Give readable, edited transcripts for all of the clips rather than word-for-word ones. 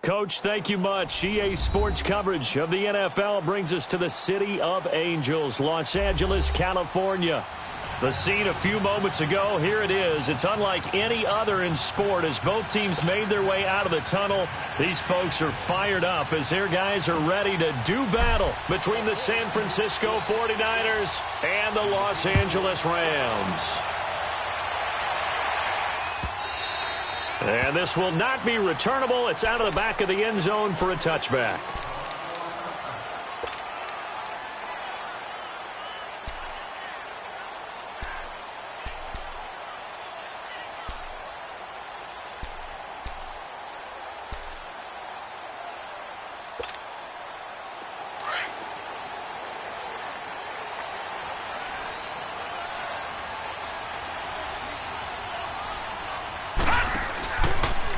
Coach, thank you much. EA Sports coverage of the NFL brings us to the City of Angels, Los Angeles, California. The scene a few moments ago, here it is. It's unlike any other in sport as both teams made their way out of the tunnel. These folks are fired up as their guys are ready to do battle between the San Francisco 49ers and the Los Angeles Rams. And this will not be returnable. It's out of the back of the end zone for a touchback.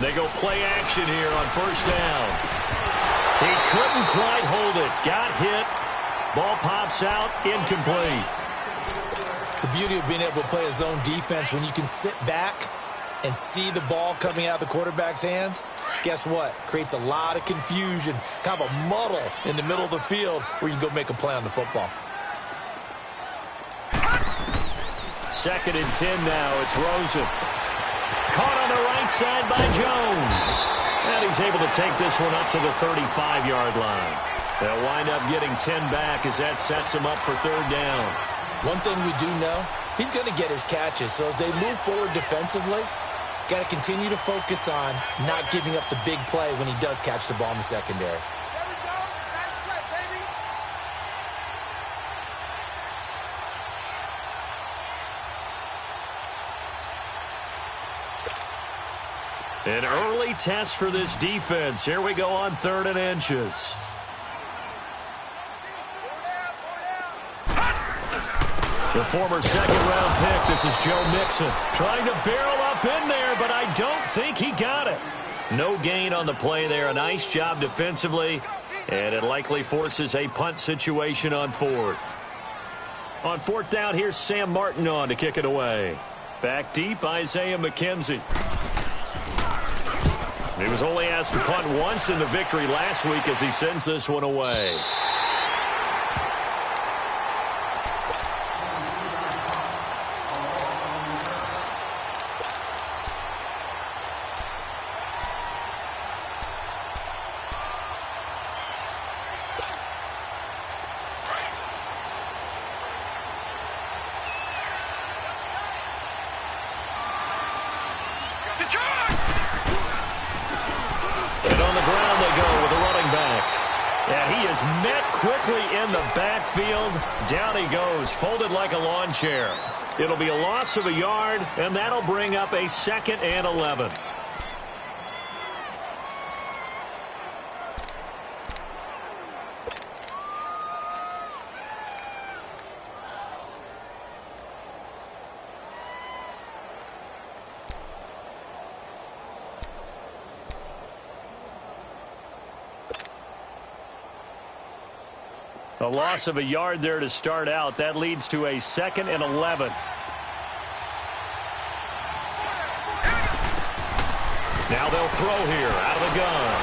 They go play action here on first down. He couldn't quite hold it. Got hit. Ball pops out. Incomplete. The beauty of being able to play a zone defense when you can sit back and see the ball coming out of the quarterback's hands, guess what? Creates a lot of confusion, kind of a muddle in the middle of the field where you can go make a play on the football. 2nd and 10 now. It's Rosen. Caught on the right side by Jones. And he's able to take this one up to the 35-yard line. They'll wind up getting 10 back as that sets him up for 3rd down. One thing we do know, he's going to get his catches. So as they move forward defensively, got to continue to focus on not giving up the big play when he does catch the ball in the secondary. An early test for this defense. Here we go on 3rd and inches. The former 2nd-round pick, this is Joe Mixon. Trying to barrel up in there, but I don't think he got it. No gain on the play there. A nice job defensively, and it likely forces a punt situation on 4th. On 4th down, here's Sam Martin on to kick it away. Back deep, Isaiah McKenzie. He was only asked to punt once in the victory last week as he sends this one away. Met quickly in the backfield. Down he goes, folded like a lawn chair. It'll be a loss of a yard, and that'll bring up a 2nd and 11. A loss of a yard there to start out. That leads to a 2nd and 11. Now they'll throw here out of the gun.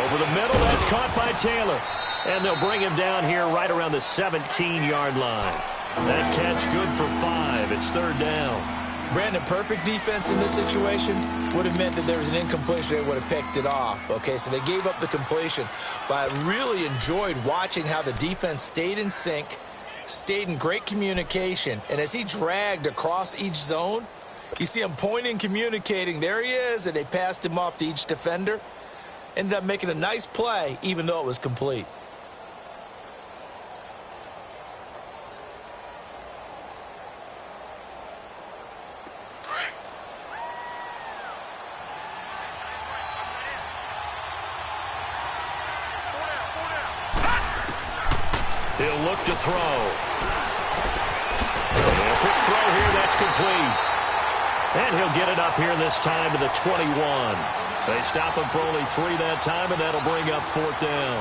Over the middle, that's caught by Taylor. And they'll bring him down here right around the 17-yard line. That catch good for 5. It's 3rd down. Brandon, perfect defense in this situation would have meant that there was an incompletion. They would have picked it off. Okay, so they gave up the completion. But I really enjoyed watching how the defense stayed in sync, stayed in great communication. And as he dragged across each zone, you see him pointing, communicating. There he is, and they passed him off to each defender. Ended up making a nice play, even though it was complete. He'll look to throw. And a quick throw here, that's complete. And he'll get it up here this time to the 21. They stop him for only 3 that time, and that'll bring up 4th down.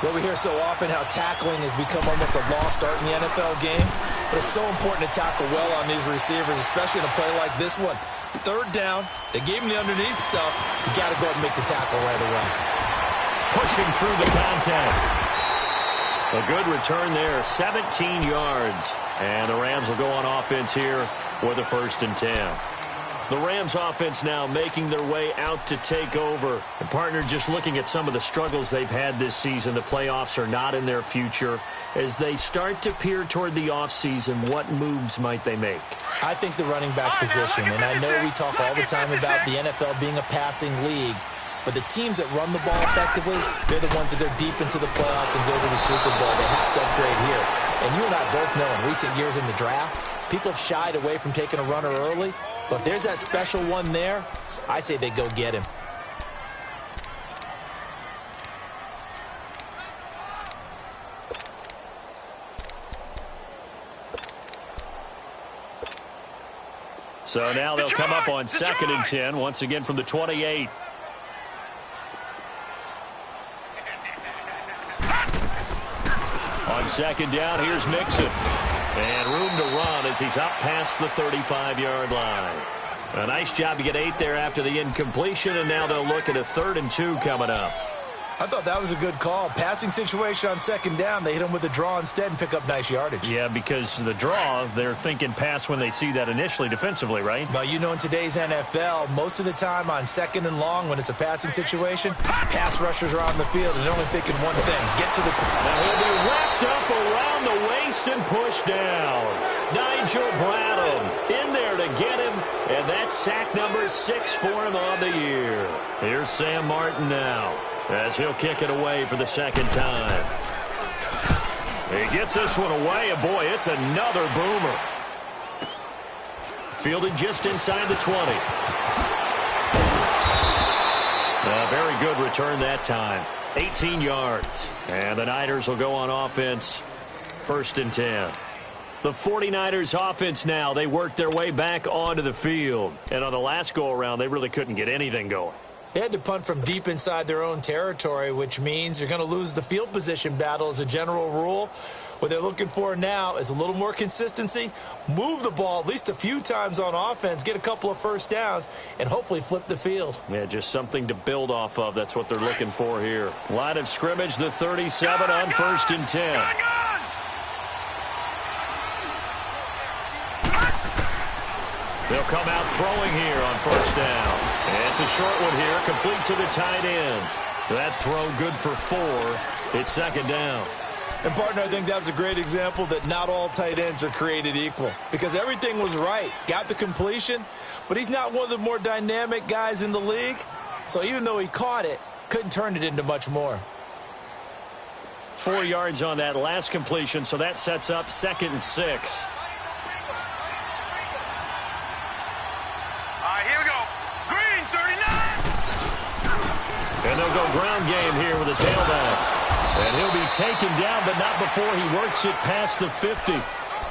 Well, we hear so often how tackling has become almost a lost art in the NFL game. But it's so important to tackle well on these receivers, especially in a play like this one. 3rd down, they gave him the underneath stuff. You got to go ahead and make the tackle right away. Pushing through the contact. A good return there, 17 yards. And the Rams will go on offense here with a 1st and 10. The Rams offense now making their way out to take over. And partner, just looking at some of the struggles they've had this season, the playoffs are not in their future. As they start to peer toward the offseason, what moves might they make? I think the running back position, and I know we talk all the time about the NFL being a passing league, but the teams that run the ball effectively, they're the ones that go deep into the playoffs and go to the Super Bowl. They have to upgrade here. And you and I both know in recent years in the draft, people have shied away from taking a runner early, but if there's that special one there, I say they go get him. So now they'll come up on 2nd and 10, once again from the 28. On 2nd down, here's Mixon. And room to run as he's up past the 35-yard line. A nice job to get 8 there after the incompletion, and now they'll look at a 3rd and 2 coming up. I thought that was a good call. Passing situation on 2nd down. They hit him with a draw instead and pick up nice yardage. Yeah, because the draw, they're thinking pass when they see that initially defensively, right? Well, you know, in today's NFL, most of the time on 2nd and long, when it's a passing situation, pass rushers are on the field and they're only thinking one thing, get to the... Now he'll be wrapped up around the waist and pushed down. Nigel Bradham in there to get him, and that's sack number 6 for him on the year. Here's Sam Martin now, as he'll kick it away for the 2nd time. He gets this one away, and boy, it's another boomer. Fielded just inside the 20. A very good return that time. 18 yards. And the Niners will go on offense. 1st and 10. The 49ers offense now, they work their way back onto the field. And on the last go-around, they really couldn't get anything going. They had to punt from deep inside their own territory, which means you're going to lose the field position battle as a general rule. What they're looking for now is a little more consistency, move the ball at least a few times on offense, get a couple of 1st downs, and hopefully flip the field. Yeah, just something to build off of. That's what they're looking for here. Line of scrimmage, the 37 on 1st and 10. They'll come out throwing here on 1st down. And it's a short one here, complete to the tight end. That throw good for 4. It's 2nd down. And, partner, I think that was a great example that not all tight ends are created equal. Because everything was right. Got the completion, but he's not one of the more dynamic guys in the league. So even though he caught it, couldn't turn it into much more. 4 yards on that last completion, so that sets up 2nd and 6. And they'll go ground game here with a tailback. And he'll be taken down, but not before he works it past the 50.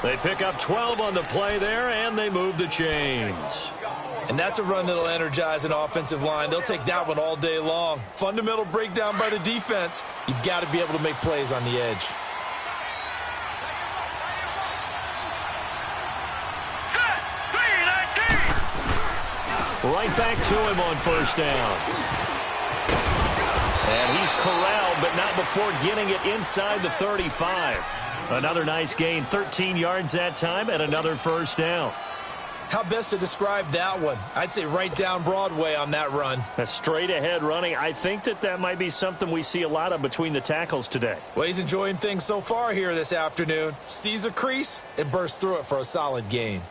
They pick up 12 on the play there, and they move the chains. And that's a run that'll energize an offensive line. They'll take that one all day long. Fundamental breakdown by the defense. You've got to be able to make plays on the edge. Right back to him on 1st down. And he's corralled, but not before getting it inside the 35. Another nice gain, 13 yards that time, and another 1st down. How best to describe that one? I'd say right down Broadway on that run. A straight ahead running. I think that might be something we see a lot of between the tackles today. Well, he's enjoying things so far here this afternoon. Sees a crease and bursts through it for a solid gain.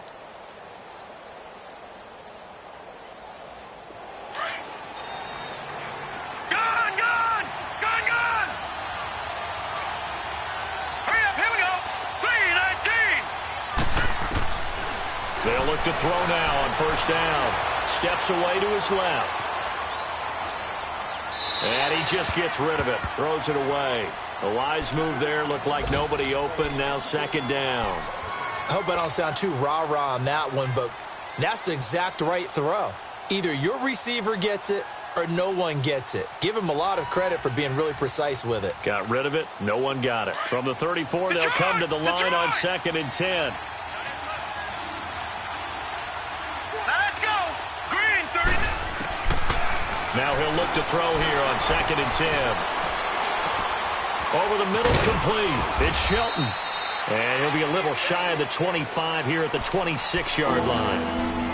They'll look to throw now on 1st down. Steps away to his left. And he just gets rid of it. Throws it away. A wise move there. Looked like nobody open. Now 2nd down. I hope I don't sound too rah-rah on that one, but that's the exact right throw. Either your receiver gets it or no one gets it. Give him a lot of credit for being really precise with it. Got rid of it. No one got it. From the 34, they'll come to the line on 2nd and 10. Let's go. Green, 30. Now he'll look to throw here on 2nd and 10. Over the middle, complete. It's Shelton. And he'll be a little shy of the 25 here at the 26-yard line.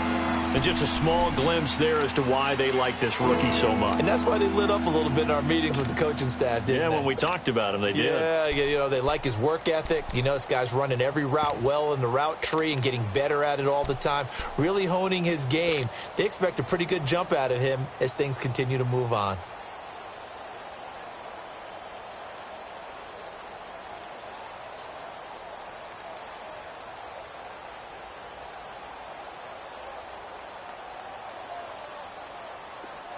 And just a small glimpse there as to why they like this rookie so much. And that's why they lit up a little bit in our meetings with the coaching staff, didn't they? Yeah, when we talked about him, they did. Yeah, you know, they like his work ethic. You know, this guy's running every route well in the route tree and getting better at it all the time, really honing his game. They expect a pretty good jump out of him as things continue to move on.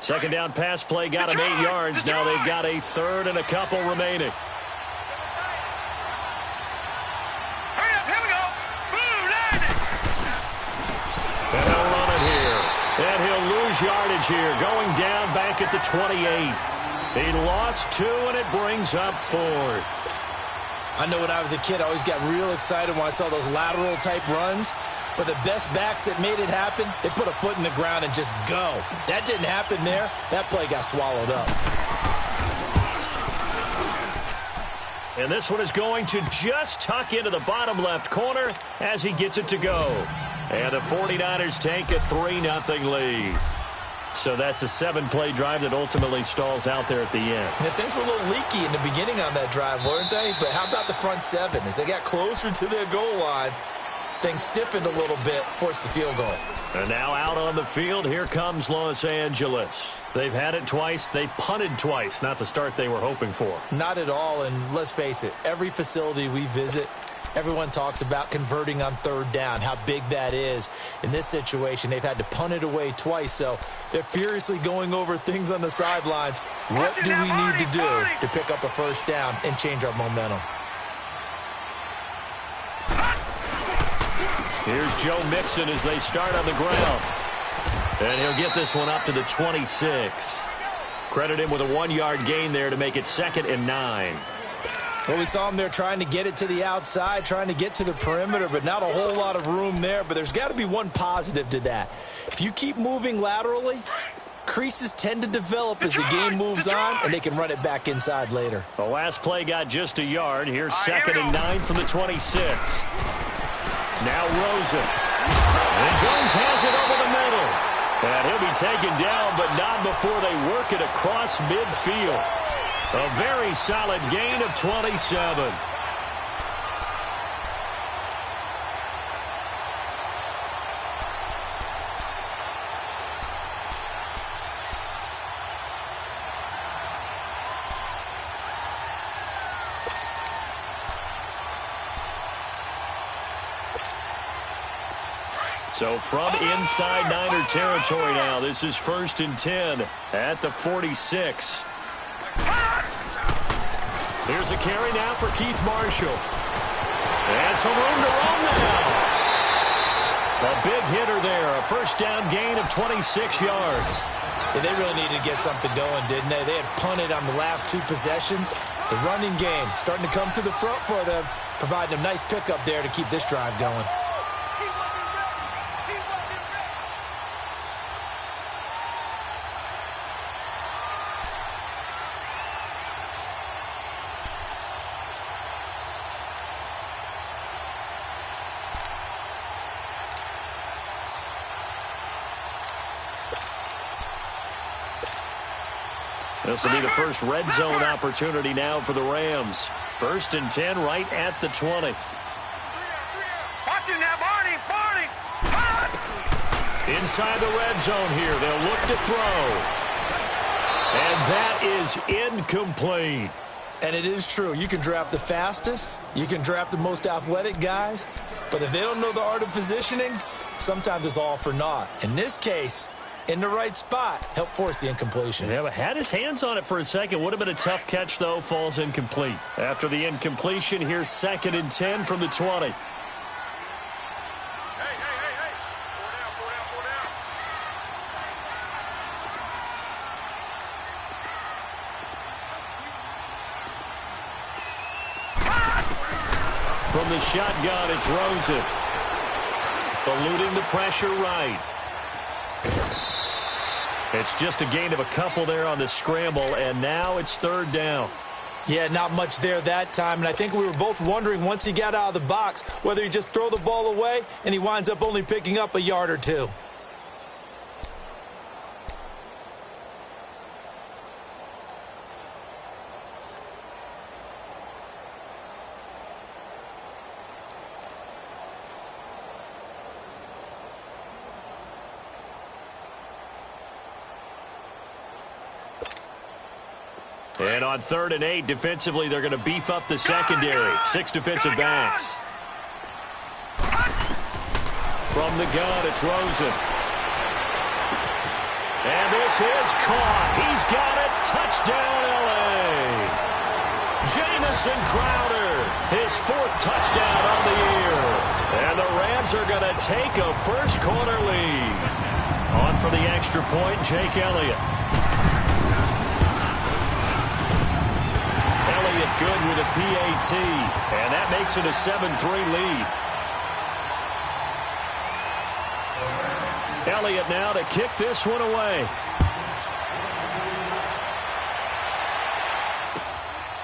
Second down pass play got him 8 yards. Now they've got a third and a couple remaining. Hurry up, here we go. Boom, And he'll run it here. And he'll lose yardage here. Going down back at the 28. He lost 2, and it brings up 4th. I know when I was a kid, I always got real excited when I saw those lateral-type runs. But the best backs that made it happen, they put a foot in the ground and just go. That didn't happen there. That play got swallowed up. And this one is going to just tuck into the bottom left corner as he gets it to go. And the 49ers take a 3-0 lead. So that's a 7-play drive that ultimately stalls out there at the end. And things were a little leaky in the beginning on that drive, weren't they? But how about the front 7? As they got closer to their goal line, things stiffened a little bit, forced the field goal. And now out on the field, here comes Los Angeles. They've had it twice. They've punted twice. Not the start they were hoping for. Not at all, and let's face it, every facility we visit, everyone talks about converting on 3rd down, how big that is. In this situation, they've had to punt it away twice, so they're furiously going over things on the sidelines. What do we need to do to pick up a 1st down and change our momentum? Here's Joe Mixon as they start on the ground. And he'll get this one up to the 26. Credit him with a 1-yard gain there to make it 2nd and 9. Well, we saw him there trying to get it to the outside, trying to get to the perimeter, but not a whole lot of room there. But there's got to be one positive to that. If you keep moving laterally, creases tend to develop as the game moves on, and they can run it back inside later. The last play got just a yard. Here's 2nd and 9 from the 26. Now Rosen. And Jones has it over the middle. And he'll be taken down, but not before they work it across midfield. A very solid gain of 27. So from inside Niner territory now, this is 1st and 10 at the 46. Here's a carry now for Keith Marshall. And some room to run now. A big hitter there, a 1st down gain of 26 yards. Yeah, they really needed to get something going, didn't they? They had punted on the last 2 possessions. The running game starting to come to the front for them, providing a nice pickup there to keep this drive going. This will be the first red zone opportunity now for the Rams. 1st and 10 right at the 20. Watch it now, Barney. Inside the red zone here. They'll look to throw. And that is incomplete. And it is true. You can draft the fastest. You can draft the most athletic guys. But if they don't know the art of positioning, sometimes it's all for naught. In this case, in the right spot, help force the incompletion. Yeah, but had his hands on it for a second. Would have been a tough catch, though. Falls incomplete. After the incompletion, here's 2nd and 10 from the 20. From the shotgun, it's Rosen. Eluding the pressure right. It's just a gain of a couple there on the scramble, and now it's third down. Yeah, not much there that time, and I think we were both wondering once he got out of the box whether he just throw the ball away, and he winds up only picking up a yard or two. And on 3rd and 8, defensively, they're going to beef up the secondary. 6 defensive backs. From the gun, it's Rosen. And this is caught. He's got it. Touchdown, L.A. Jamison Crowder, his 4th touchdown on the year. And the Rams are going to take a first-quarter lead. On for the extra point, Jake Elliott. Good with a PAT, and that makes it a 7-3 lead. Elliott now to kick this one away.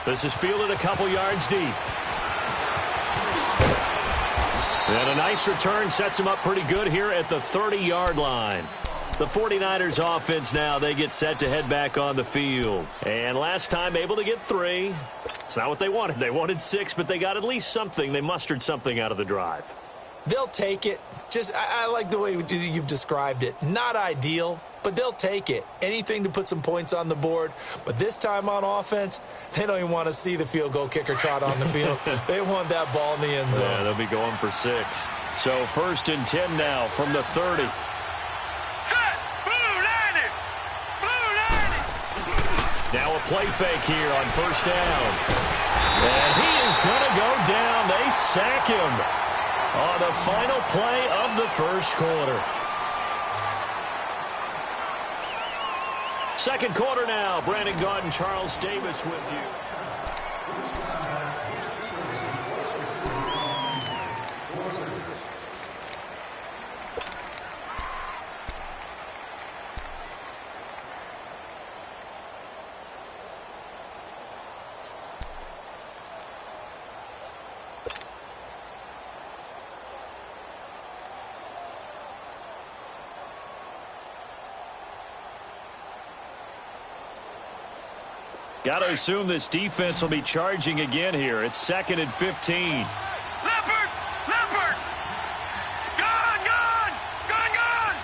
This is fielded a couple yards deep. And a nice return sets him up pretty good here at the 30-yard line. The 49ers offense now, they get set to head back on the field. And last time able to get 3. It's not what they wanted. They wanted 6, but they got at least something. They mustered something out of the drive. They'll take it. I like the way you've described it. Not ideal, but they'll take it. Anything to put some points on the board. But this time on offense, they don't even want to see the field goal kicker trot on the field. They want that ball in the end zone. Yeah, they'll be going for 6. So 1st and 10 now from the 30. Now a play fake here on 1st down. And he is going to go down. They sack him on the final play of the first quarter. 2nd quarter now. Brandon Gaudin, Charles Davis with you. Got to assume this defense will be charging again here. It's 2nd and 15. Leopard! Leopard! Gun! Gun! Gun! Gun!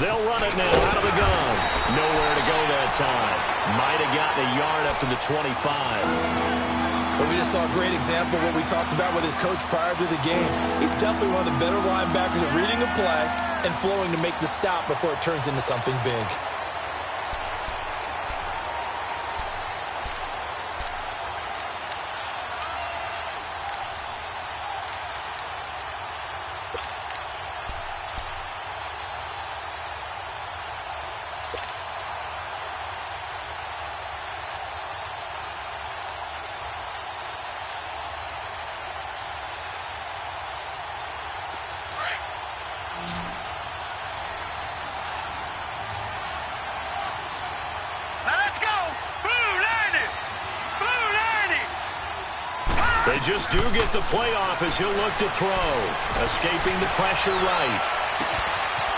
They'll run it now out of the gun. Nowhere to go that time. Might have gotten a yard up to the 25. But we just saw a great example of what we talked about with his coach prior to the game. He's definitely one of the better linebackers at reading a play and flowing to make the stop before it turns into something big. They just do get the play off as he'll look to throw. Escaping the pressure right.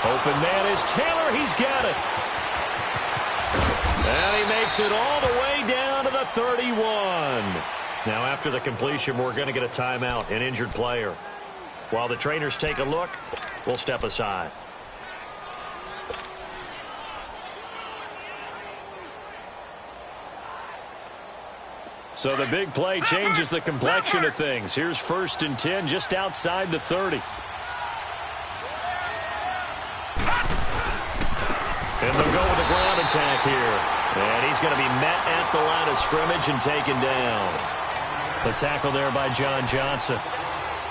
Open man is Taylor. He's got it. And he makes it all the way down to the 31. Now after the completion, we're going to get a timeout, an injured player. While the trainers take a look, we'll step aside. So the big play changes the complexion of things. Here's 1st and 10 just outside the 30. And they'll go with the ground attack here. And he's going to be met at the line of scrimmage and taken down. The tackle there by John Johnson.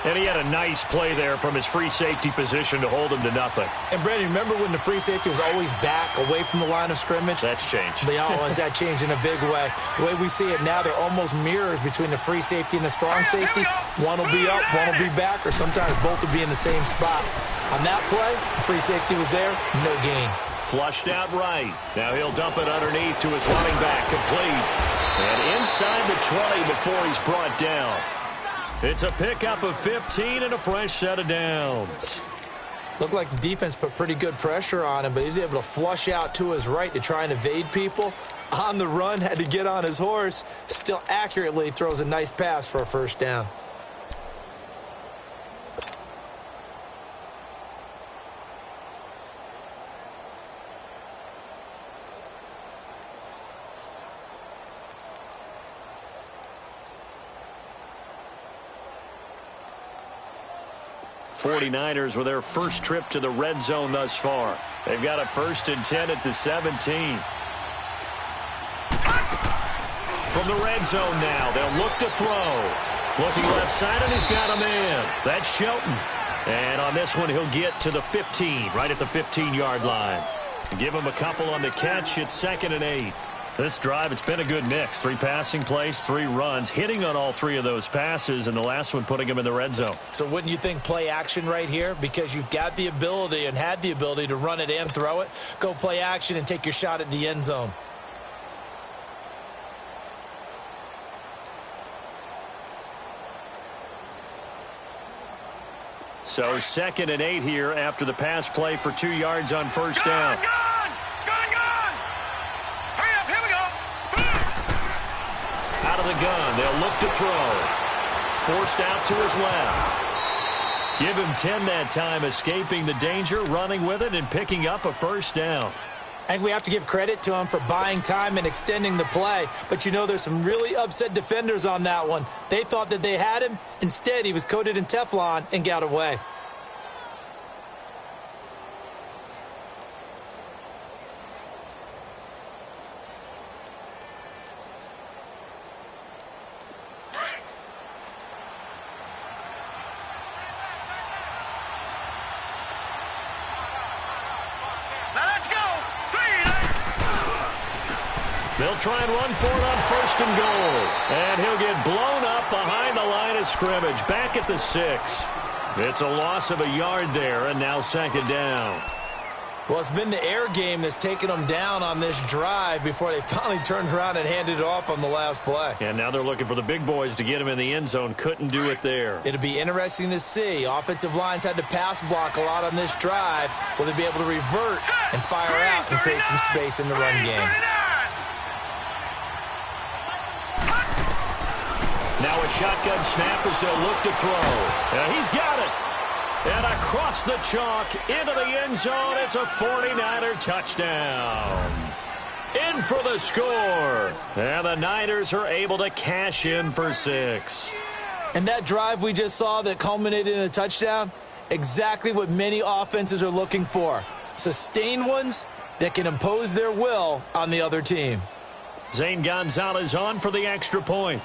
And he had a nice play there from his free safety position to hold him to nothing. And, Brandon, remember when the free safety was always back away from the line of scrimmage? That's changed. That changed in a big way. The way we see it now, they're almost mirrors between the free safety and the strong safety. One will be up, one will be back, or sometimes both will be in the same spot. On that play, the free safety was there, no gain. Flushed out right. Now he'll dump it underneath to his running back, complete. And inside the 20 before he's brought down. It's a pickup of 15 and a fresh set of downs. Looked like the defense put pretty good pressure on him, but he's able to flush out to his right to try and evade people. On the run, had to get on his horse. Still accurately throws a nice pass for a first down. '49ers with their first trip to the red zone thus far. They've got a 1st and 10 at the 17. From the red zone now, they'll look to throw. Looking left side, and he's got a man. That's Shelton. And on this one, he'll get to the 15, right at the 15-yard line. Give him a couple on the catch. It's 2nd and 8. This drive, it's been a good mix. 3 passing plays, 3 runs, hitting on all 3 of those passes, and the last one putting him in the red zone. So wouldn't you think play action right here? Because you've got the ability and had the ability to run it and throw it. Go play action and take your shot at the end zone. So 2nd and 8 here after the pass play for 2 yards on first down. Out of the gun, they'll look to throw. Forced out to his left. Give him 10 that time, escaping the danger, running with it, and picking up a first down. I think we have to give credit to him for buying time and extending the play. But, you know, there's some really upset defenders on that one. They thought that they had him. Instead, he was coated in Teflon and got away. They'll try and run for it on 1st and goal. And he'll get blown up behind the line of scrimmage, back at the 6. It's a loss of a yard there, and now 2nd down. Well, it's been the air game that's taken them down on this drive before they finally turned around and handed it off on the last play. And now they're looking for the big boys to get him in the end zone. Couldn't do it there. It'll be interesting to see. Offensive lines had to pass block a lot on this drive. Will they be able to revert and fire out and create some space in the run game? Now a shotgun snap as they'll look to throw. And he's got it. And across the chalk into the end zone. It's a 49er touchdown. In for the score. And the Niners are able to cash in for 6. And that drive we just saw that culminated in a touchdown, exactly what many offenses are looking for. Sustained ones that can impose their will on the other team. Zane Gonzalez on for the extra point.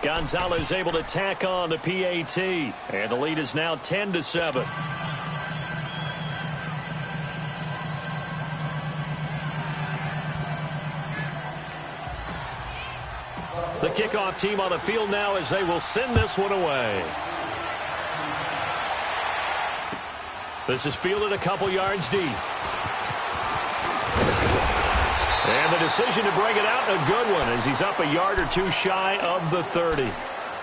Gonzalez able to tack on the PAT. And the lead is now 10-7. The kickoff team on the field now as they will send this one away. This is fielded a couple yards deep. And the decision to bring it out, a good one, as he's up a yard or 2 shy of the 30.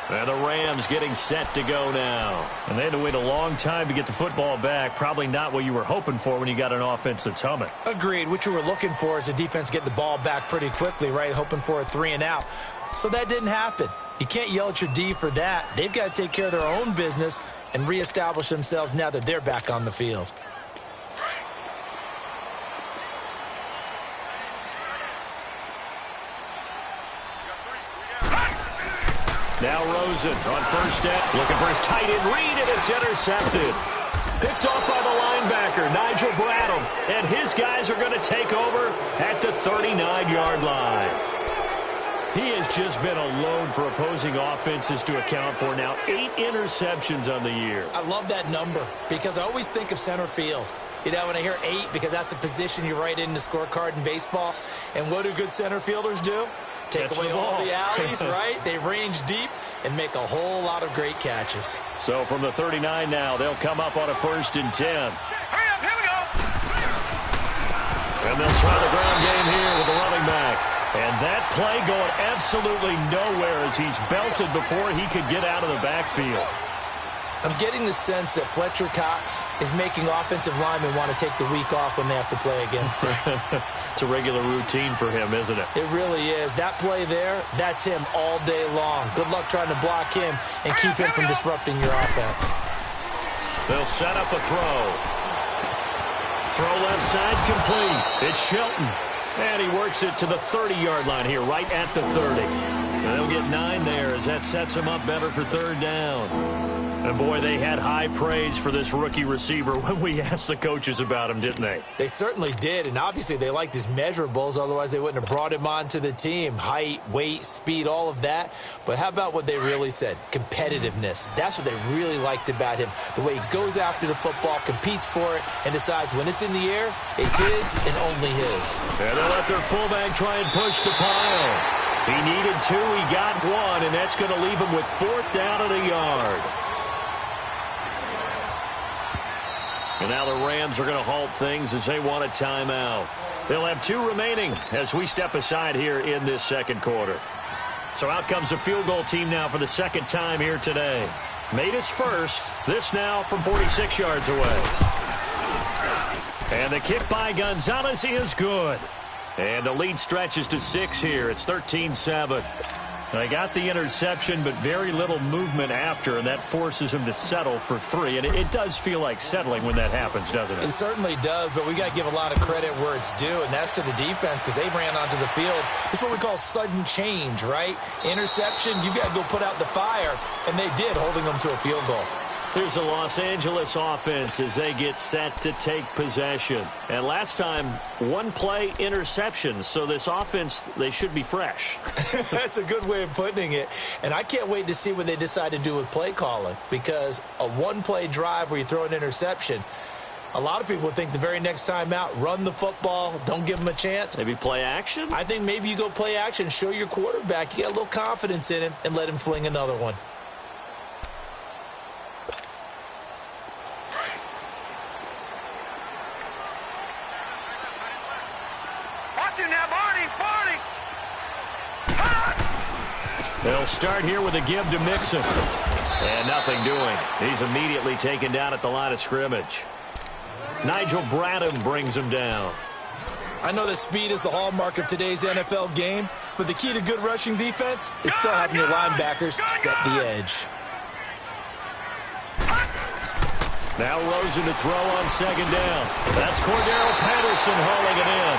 And the Rams getting set to go now. And they had to wait a long time to get the football back. Probably not what you were hoping for when you got an offense that's humming. Agreed. What you were looking for is the defense get the ball back pretty quickly, right? Hoping for a 3 and out. So that didn't happen. You can't yell at your D for that. They've got to take care of their own business and reestablish themselves now that they're back on the field. Now Rosen on first step, looking for his tight end read, and it's intercepted. Picked off by the linebacker, Nigel Bradham, and his guys are going to take over at the 39-yard line. He has just been a load for opposing offenses to account for. Now 8 interceptions on the year. I love that number because I always think of center field. You know, when I hear 8, because that's the position you write in the scorecard in baseball. And what do good center fielders do? Take away all the alleys, right? They range deep and make a whole lot of great catches. So from the 39 now, they'll come up on a 1st and 10. Hurry up, here we go. And they'll try the ground game here with the running back. And that play going absolutely nowhere as he's belted before he could get out of the backfield. I'm getting the sense that Fletcher Cox is making offensive linemen want to take the week off when they have to play against him. It's a regular routine for him, isn't it? It really is. That play there, that's him all day long. Good luck trying to block him and keep him from disrupting your offense. They'll set up a throw. Throw left side complete. It's Shelton. And he works it to the 30-yard line here, right at the 30. And they'll get 9 there as that sets him up better for 3rd down. And, boy, they had high praise for this rookie receiver when we asked the coaches about him, didn't they? They certainly did, and obviously they liked his measurables. Otherwise, they wouldn't have brought him onto the team. Height, weight, speed, all of that. But how about what they really said? Competitiveness. That's what they really liked about him. The way he goes after the football, competes for it, and decides when it's in the air, it's his and only his. And they'll let their fullback try and push the pile. He needed 2, he got 1, and that's going to leave him with 4th down and a yard. And now the Rams are going to halt things as they want a timeout. They'll have 2 remaining as we step aside here in this 2nd quarter. So out comes the field goal team now for the 2nd time here today. Made his first. This now from 46 yards away. And the kick by Gonzalez is good. And the lead stretches to 6 here. It's 13-7. They got the interception, but very little movement after, and that forces him to settle for 3. And it does feel like settling when that happens, doesn't it? It certainly does, but we got to give a lot of credit where it's due, and that's to the defense because they ran onto the field. It's what we call sudden change, right? Interception, you got to go put out the fire, and they did, holding them to a field goal. Here's the Los Angeles offense as they get set to take possession. And last time, 1-play interceptions. So this offense, they should be fresh. That's a good way of putting it. And I can't wait to see what they decide to do with play calling. Because a 1-play drive where you throw an interception, a lot of people would think the very next time out, run the football, don't give them a chance. Maybe play action? I think maybe you go play action, show your quarterback, you got a little confidence in him, and let him fling another one. They'll start here with a give to Mixon. And nothing doing. He's immediately taken down at the line of scrimmage. Nigel Bradham brings him down. I know that speed is the hallmark of today's NFL game, but the key to good rushing defense is still having your linebackers set the edge. Now Rosen to throw on 2nd down. That's Cordero Patterson hauling it in.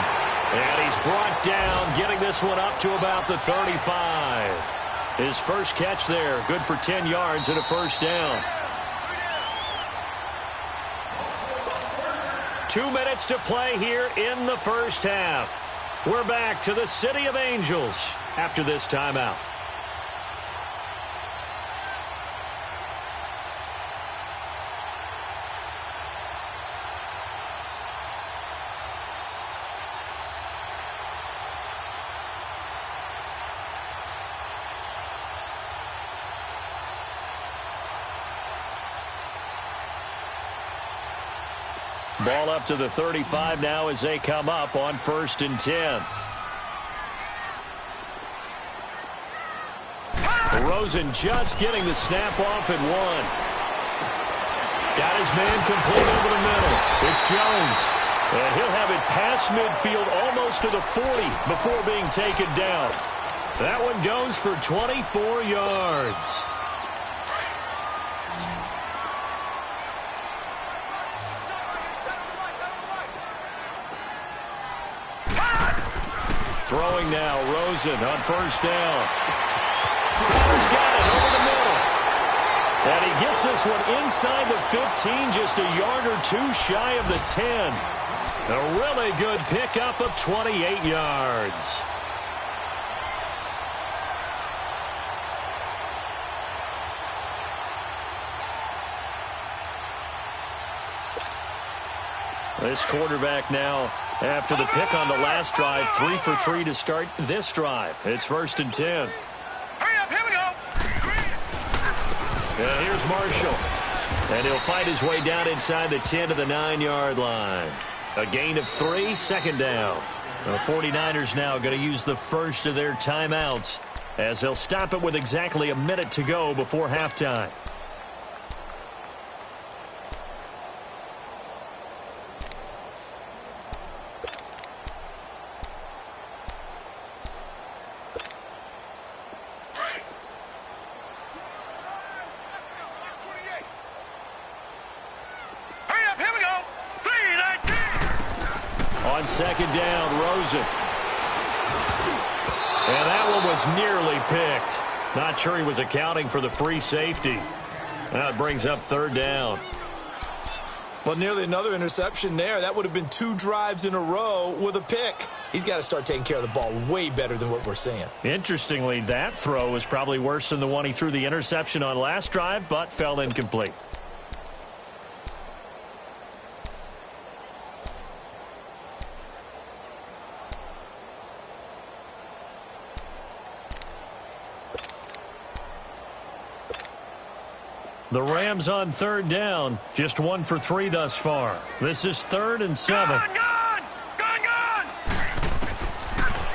And he's brought down, getting this one up to about the 35. His first catch there, good for 10 yards and a 1st down. 2 minutes to play here in the 1st half. We're back to the City of Angels after this timeout. Ball up to the 35 now as they come up on 1st and 10. Rosen just getting the snap off at 1. Got his man complete over the middle. It's Jones. And he'll have it past midfield almost to the 40 before being taken down. That one goes for 24 yards. Throwing now, Rosen on 1st down. Crowder's got it over the middle. And he gets this one inside the 15, just a yard or two shy of the 10. A really good pickup of 28 yards. This quarterback now, after the pick on the last drive, 3 for 3 to start this drive. It's 1st and 10. Hurry up, here we go. And here's Marshall. And he'll fight his way down inside the 10 to the 9-yard line. A gain of 3, 2nd down. The 49ers now going to use the first of their timeouts as they'll stop it with exactly a minute to go before halftime. On 2nd down, Rosen. And that one was nearly picked. Not sure he was accounting for the free safety. That brings up 3rd down. Well, nearly another interception there. That would have been 2 drives in a row with a pick. He's got to start taking care of the ball way better than what we're seeing. Interestingly, that throw was probably worse than the one he threw the interception on last drive, but fell incomplete. The Rams on 3rd down, just 1 for 3 thus far. This is 3rd and 7. Gone!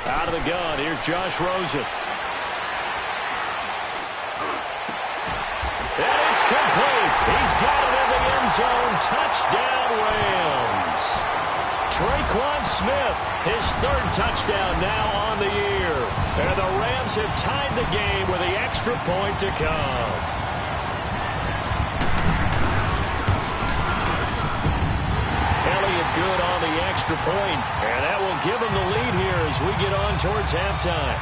Out of the gun, here's Josh Rosen. And it's complete. He's got it in the end zone. Touchdown, Rams. Traquan Smith, his 3rd touchdown now on the year. And the Rams have tied the game with the extra point to come. Good on the extra point, and that will give them the lead here as we get on towards halftime.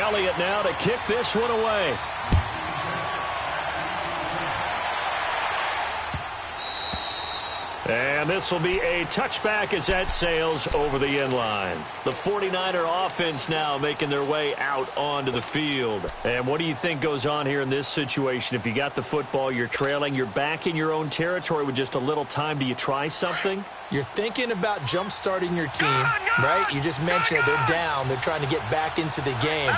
Elliott now to kick this one away. And this will be a touchback as that sails over the end line. The 49er offense now making their way out onto the field. And what do you think goes on here in this situation? If you got the football, you're trailing, you're back in your own territory with just a little time. Do you try something? You're thinking about jump-starting your team, right? You just mentioned it. They're down. They're trying to get back into the game.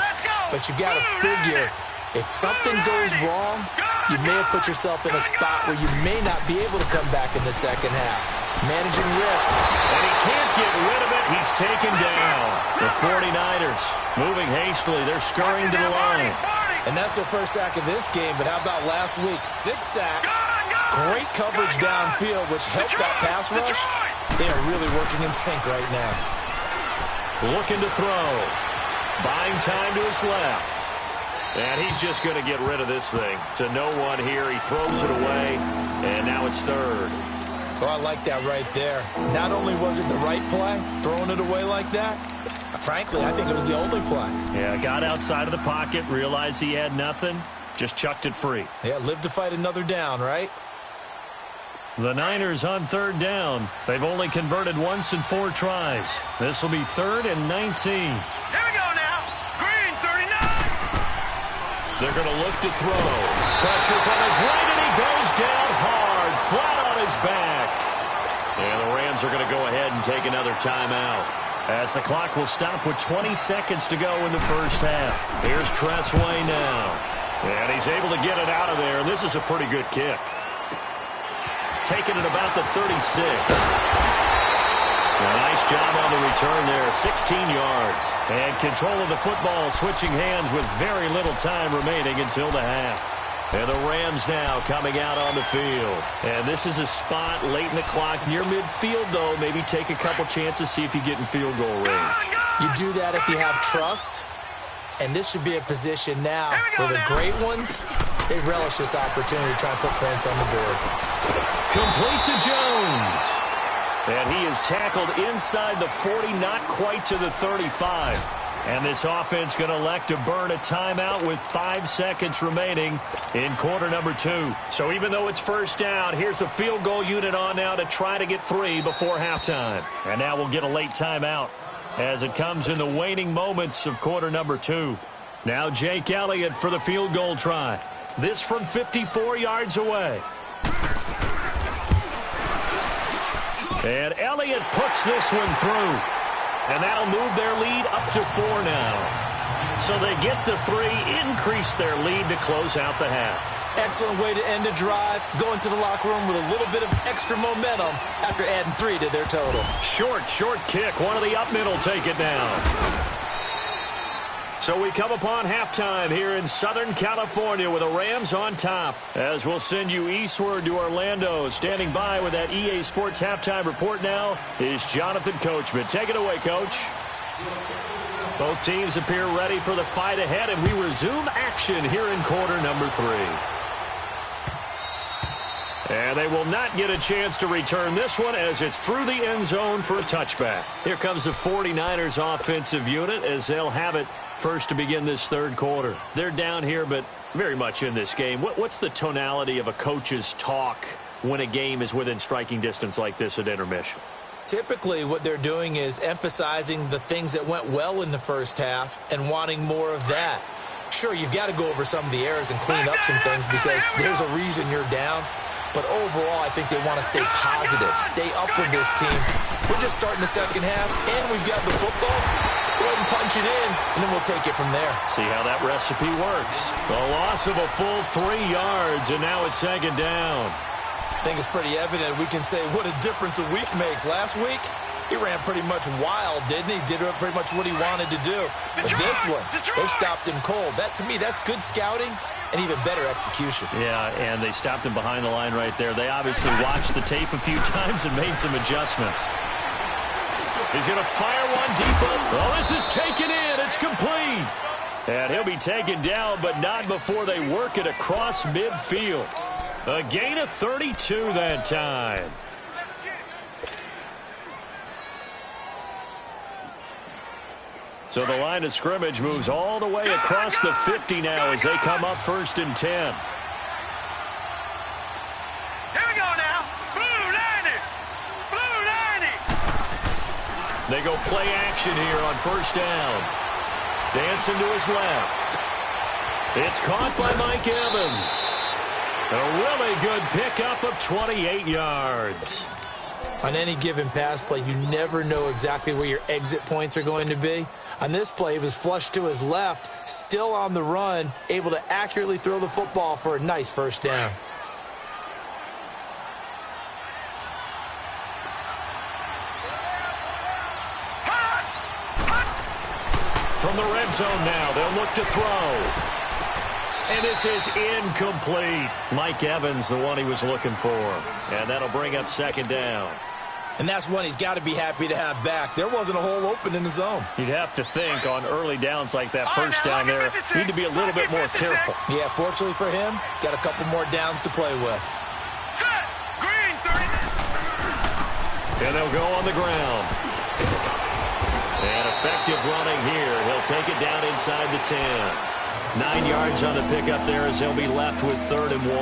But you got to figure if something goes wrong, you may have put yourself in a spot where you may not be able to come back in the second half. Managing risk. And he can't get rid of it. He's taken down. The 49ers moving hastily. They're scurrying to the line. And that's their first sack of this game. But how about last week? 6 sacks. Great coverage downfield, which helped that pass rush. They are really working in sync right now. Looking to throw. Buying time to his left. And he's just going to get rid of this thing. To no one here. He throws it away. And now it's 3rd. Oh, I like that right there. Not only was it the right play, throwing it away like that, frankly, I think it was the only play. Yeah, got outside of the pocket, realized he had nothing, just chucked it free. Yeah, live to fight another down, right? The Niners on 3rd down. They've only converted once in 4 tries. This will be 3rd and 19. Here we go now. Green, 39. They're going to look to throw. Pressure from his right, and he goes down hard, flat on his back. And the Rams are going to go ahead and take another timeout, as the clock will stop with 20 seconds to go in the first half. Here's Tressway now. And he's able to get it out of there. This is a pretty good kick. Taking it about the 36. A nice job on the return there, 16 yards. And control of the football switching hands with very little time remaining until the half. And the Rams now coming out on the field. And this is a spot late in the clock near midfield, though. Maybe take a couple chances, see if you get in field goal range. You do that if you have trust. And this should be a position now where the great ones They relish this opportunity to try and put points on the board. Complete to Jones. And he is tackled inside the 40, not quite to the 35. And this offense going to elect to burn a timeout with 5 seconds remaining in quarter number 2. So even though it's first down, here's the field goal unit on now to try to get 3 before halftime. And now we'll get a late timeout as it comes in the waning moments of quarter number 2. Now Jake Elliott for the field goal try. This from 54 yards away. And Elliott puts this one through. And that'll move their lead up to 4 now. So they get the 3, increase their lead to close out the half. Excellent way to end a drive. Go into the locker room with a little bit of extra momentum after adding 3 to their total. Short kick. One of the up middle take it down. So we come upon halftime here in Southern California with the Rams on top. As we'll send you eastward to Orlando. Standing by with that EA Sports halftime report now is Jonathan Coachman. Take it away, Coach. Both teams appear ready for the fight ahead, and we resume action here in quarter number 3. And they will not get a chance to return this one as it's through the end zone for a touchback. Here comes the 49ers offensive unit as they'll have it first to begin this third quarter. They're down here, but very much in this game. What's the tonality of a coach's talk when a game is within striking distance like this at intermission? Typically, what they're doing is emphasizing the things that went well in the first half and wanting more of that. Sure, you've got to go over some of the errors and clean up some things because there's a reason you're down. But overall, I think they want to stay positive, stay up with this team. We're just starting the second half, and we've got the football. Let's go ahead and punch it in, and then we'll take it from there. See how that recipe works. A loss of a full 3 yards, and now it's second down. I think it's pretty evident we can say what a difference a week makes. Last week, he ran pretty much wild, didn't he? Did pretty much what he wanted to do. But this one, they stopped him cold. That, to me, that's good scouting and even better execution. Yeah, and they stopped him behind the line right there. They obviously watched the tape a few times and made some adjustments. He's going to fire one deep up. Oh, this is taken in. It's complete. And he'll be taken down, but not before they work it across midfield. A gain of 32 that time. So the line of scrimmage moves all the way across the 50 now as they come up 1st and 10. Here we go now. Blue 90. Blue 90. They go play action here on 1st down. Dancing to his left. It's caught by Mike Evans. A really good pickup of 28 yards. On any given pass play, you never know exactly where your exit points are going to be. On this play, he was flushed to his left, still on the run, able to accurately throw the football for a nice 1st down. From the red zone now, they'll look to throw. And this is incomplete. Mike Evans, the one he was looking for. And that'll bring up 2nd down. And that's one he's got to be happy to have back. There wasn't a hole open in the zone. You'd have to think on early downs like that 1st down there, need to be a little bit more careful. Yeah, fortunately for him, got a couple more downs to play with. Set. Green 30. And they'll go on the ground. And effective running here. He'll take it down inside the 10. 9 yards on the pickup there as they'll be left with 3rd and 1.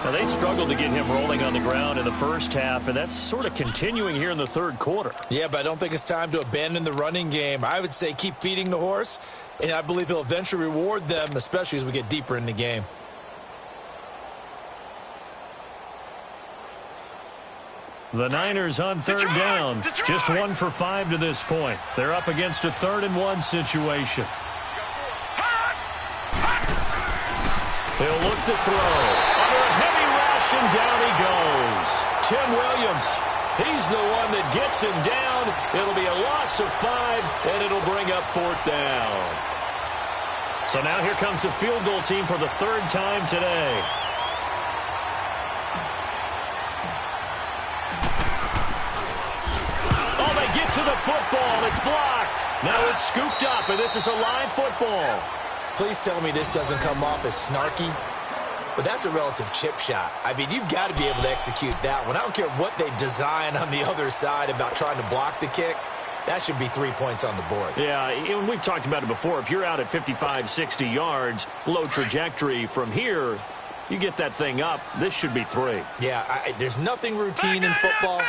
Now, they struggled to get him rolling on the ground in the first half, and that's sort of continuing here in the third quarter. Yeah, but I don't think it's time to abandon the running game. I would say keep feeding the horse, and I believe he'll eventually reward them, especially as we get deeper in the game. The Niners on 3rd down. Just 1 for 5 to this point. They're up against a 3rd and 1 situation. He'll look to throw. Under a heavy rush, and down he goes. Tim Williams, he's the one that gets him down. It'll be a loss of 5, and it'll bring up 4th down. So now here comes the field goal team for the 3rd time today. Oh, they get to the football. It's blocked. Now it's scooped up, and this is a live football. please tell me this doesn't come off as snarky. But that's a relative chip shot. I mean, you've got to be able to execute that one. I don't care what they design on the other side about trying to block the kick. That should be 3 points on the board. Yeah, and we've talked about it before. If you're out at 55, 60 yards, low trajectory from here, you get that thing up, this should be 3. Yeah, there's nothing routine in football,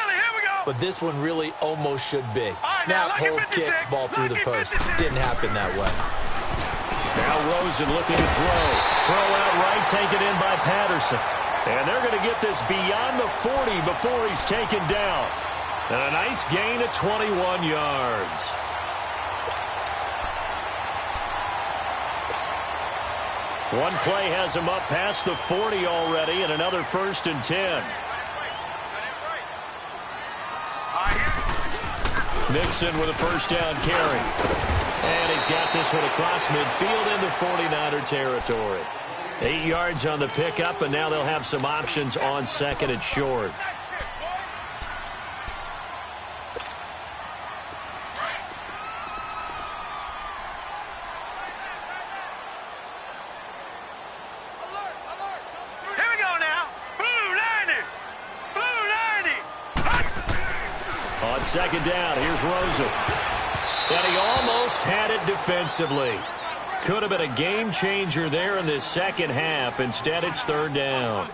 but this one really almost should be. Snap, hold, kick, ball through the post. Didn't happen that way. Now Rosen looking to throw. Throw out right, taken in by Patterson. And they're going to get this beyond the 40 before he's taken down. And a nice gain of 21 yards. One play has him up past the 40 already, and another 1st and 10. Mixon with a first down carry. And he's got this one across midfield into 49er territory. 8 yards on the pickup, and now they'll have some options on 2nd and short. On 2nd down, here's Rosen. And he almost had it defensively. Could have been a game changer there in this second half. Instead, it's 3rd down.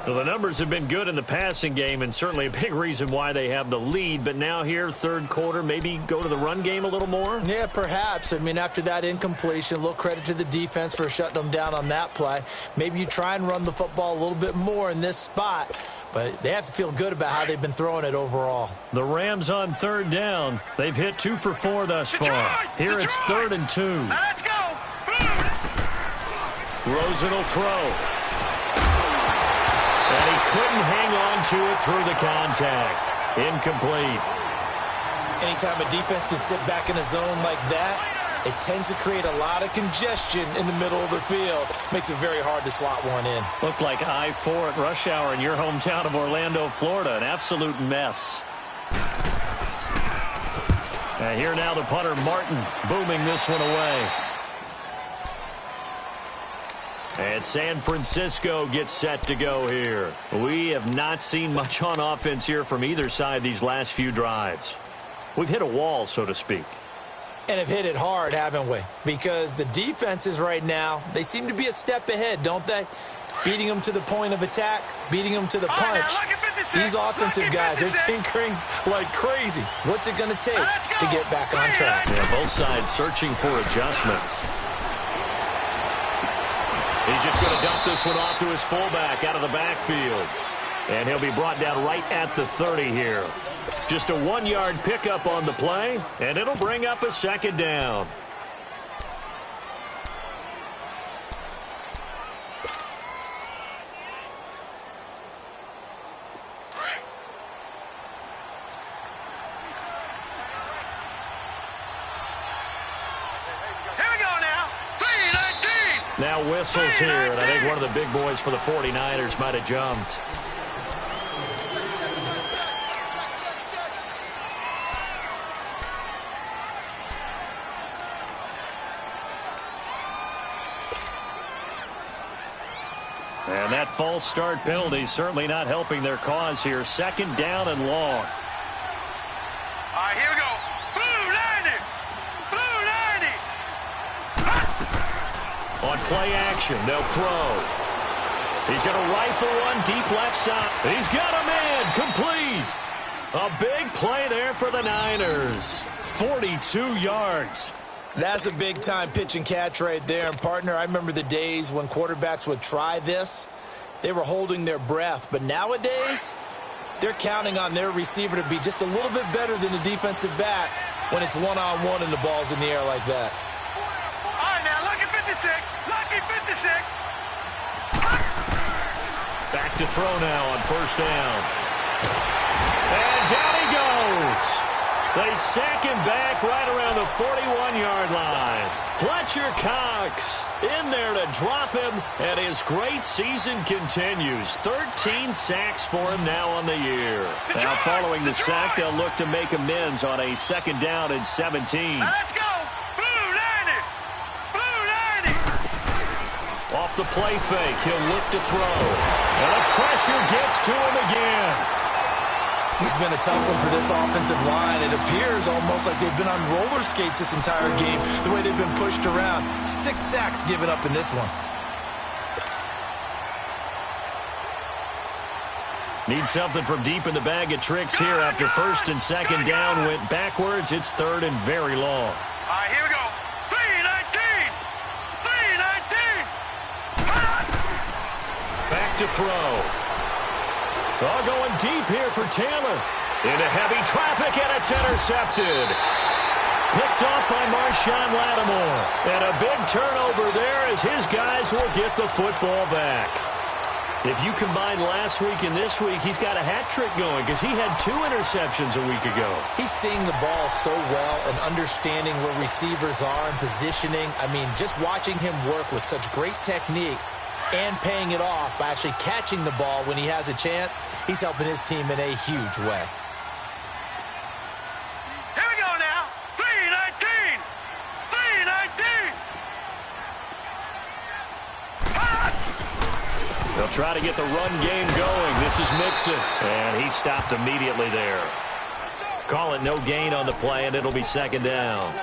Well, the numbers have been good in the passing game, and certainly a big reason why they have the lead. But now here, 3rd quarter, maybe go to the run game a little more? Yeah, perhaps. I mean, after that incompletion, a little credit to the defense for shutting them down on that play. Maybe you try and run the football a little bit more in this spot. But they have to feel good about how they've been throwing it overall. The Rams on 3rd down. They've hit 2 for 4 thus far. Here it's 3rd and 2. Let's go. Rosen will throw. And he couldn't hang on to it through the contact. Incomplete. Anytime a defense can sit back in a zone like that, it tends to create a lot of congestion in the middle of the field. Makes it very hard to slot one in. Looked like I-4 at rush hour in your hometown of Orlando, Florida. An absolute mess. And here now the punter, Martin, booming this one away. And San Francisco gets set to go here. We have not seen much on offense here from either side these last few drives. We've hit a wall, so to speak. And have hit it hard, haven't we? Because the defenses right now, they seem to be a step ahead, don't they? Beating them to the point of attack, beating them to the punch. These offensive guys are tinkering like crazy. What's it going to take to get back on track? Yeah, both sides searching for adjustments. He's just going to dump this one off to his fullback out of the backfield. And he'll be brought down right at the 30 here. Just a 1-yard pickup on the play, and it'll bring up a 2nd down. Here we go now. 3-19. Now whistles here, and I think one of the big boys for the 49ers might have jumped. And that false start penalty certainly not helping their cause here. 2nd down and long. All right, here we go. Blue 90. Blue 90. On play action, they'll throw. He's going to rifle one deep left side. He's got a man complete. A big play there for the Niners. 42 yards. That's a big-time pitch and catch right there. And, partner, I remember the days when quarterbacks would try this. They were holding their breath. But nowadays, they're counting on their receiver to be just a little bit better than the defensive back when it's one-on-one and the ball's in the air like that. All right, now, lucky 56. Lucky 56. Back to throw now on 1st down. And down he goes. They sack him back right around the 41-yard line. Fletcher Cox in there to drop him, and his great season continues. 13 sacks for him now on the year. Now following the sack, they'll look to make amends on a 2nd down and 17. Let's go. Blue 90. Blue off the play fake. He'll look to throw. And the pressure gets to him again. He's been a tough one for this offensive line. It appears almost like they've been on roller skates this entire game, the way they've been pushed around. 6 sacks given up in this one. Need something from deep in the bag of tricks here after first and second down went backwards. It's third and very long. All right, here we go. 3-19. 3-19. Back to throw. All going deep here for Taylor. Into heavy traffic, and it's intercepted. Picked off by Marshawn Lattimore. And a big turnover there as his guys will get the football back. If you combine last week and this week, he's got a hat trick going because he had 2 interceptions a week ago. He's seeing the ball so well and understanding where receivers are and positioning. I mean, just watching him work with such great technique and paying it off by actually catching the ball when he has a chance, he's helping his team in a huge way. Here we go now. 3-19. 3-19. They'll try to get the run game going. This is Mixon, and he stopped immediately there. Call it no gain on the play, and it'll be second down.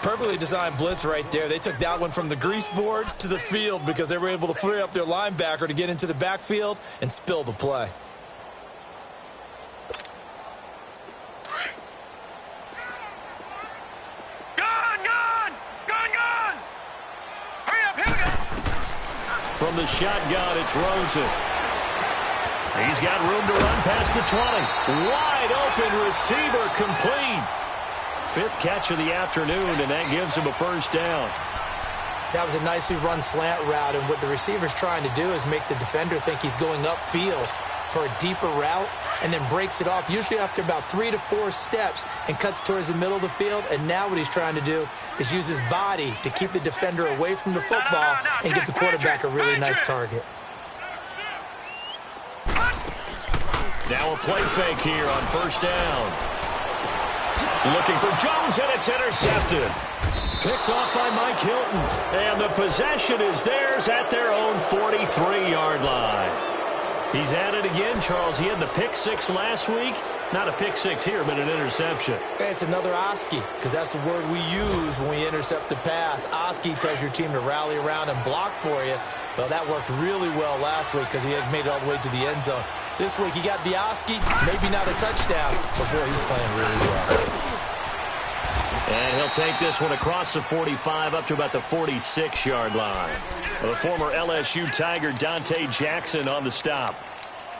Perfectly designed blitz right there. They took that one from the grease board to the field because they were able to free up their linebacker to get into the backfield and spill the play. Gone! Hurry up, here we go. From the shotgun, it's Rosen. He's got room to run past the 20. Wide open receiver, complete. 5th catch of the afternoon, and that gives him a first down. That was a nicely run slant route, and what the receiver's trying to do is make the defender think he's going upfield for a deeper route and then breaks it off, usually after about 3 to 4 steps, and cuts towards the middle of the field. And now what he's trying to do is use his body to keep the defender away from the football and give the quarterback a really nice target. Now a play fake here on first down. Looking for Jones, and it's intercepted. Picked off by Mike Hilton. And the possession is theirs at their own 43-yard line. He's had it again, Charles. He had the pick 6 last week. Not a pick 6 here, but an interception. It's another Oski, because that's the word we use when we intercept a pass. Oski tells your team to rally around and block for you. Well, that worked really well last week because he had made it all the way to the end zone. This week he got the Oski, maybe not a touchdown, but boy, he's playing really well. And he'll take this one across the 45 up to about the 46-yard line. The former LSU Tiger Dante Jackson on the stop.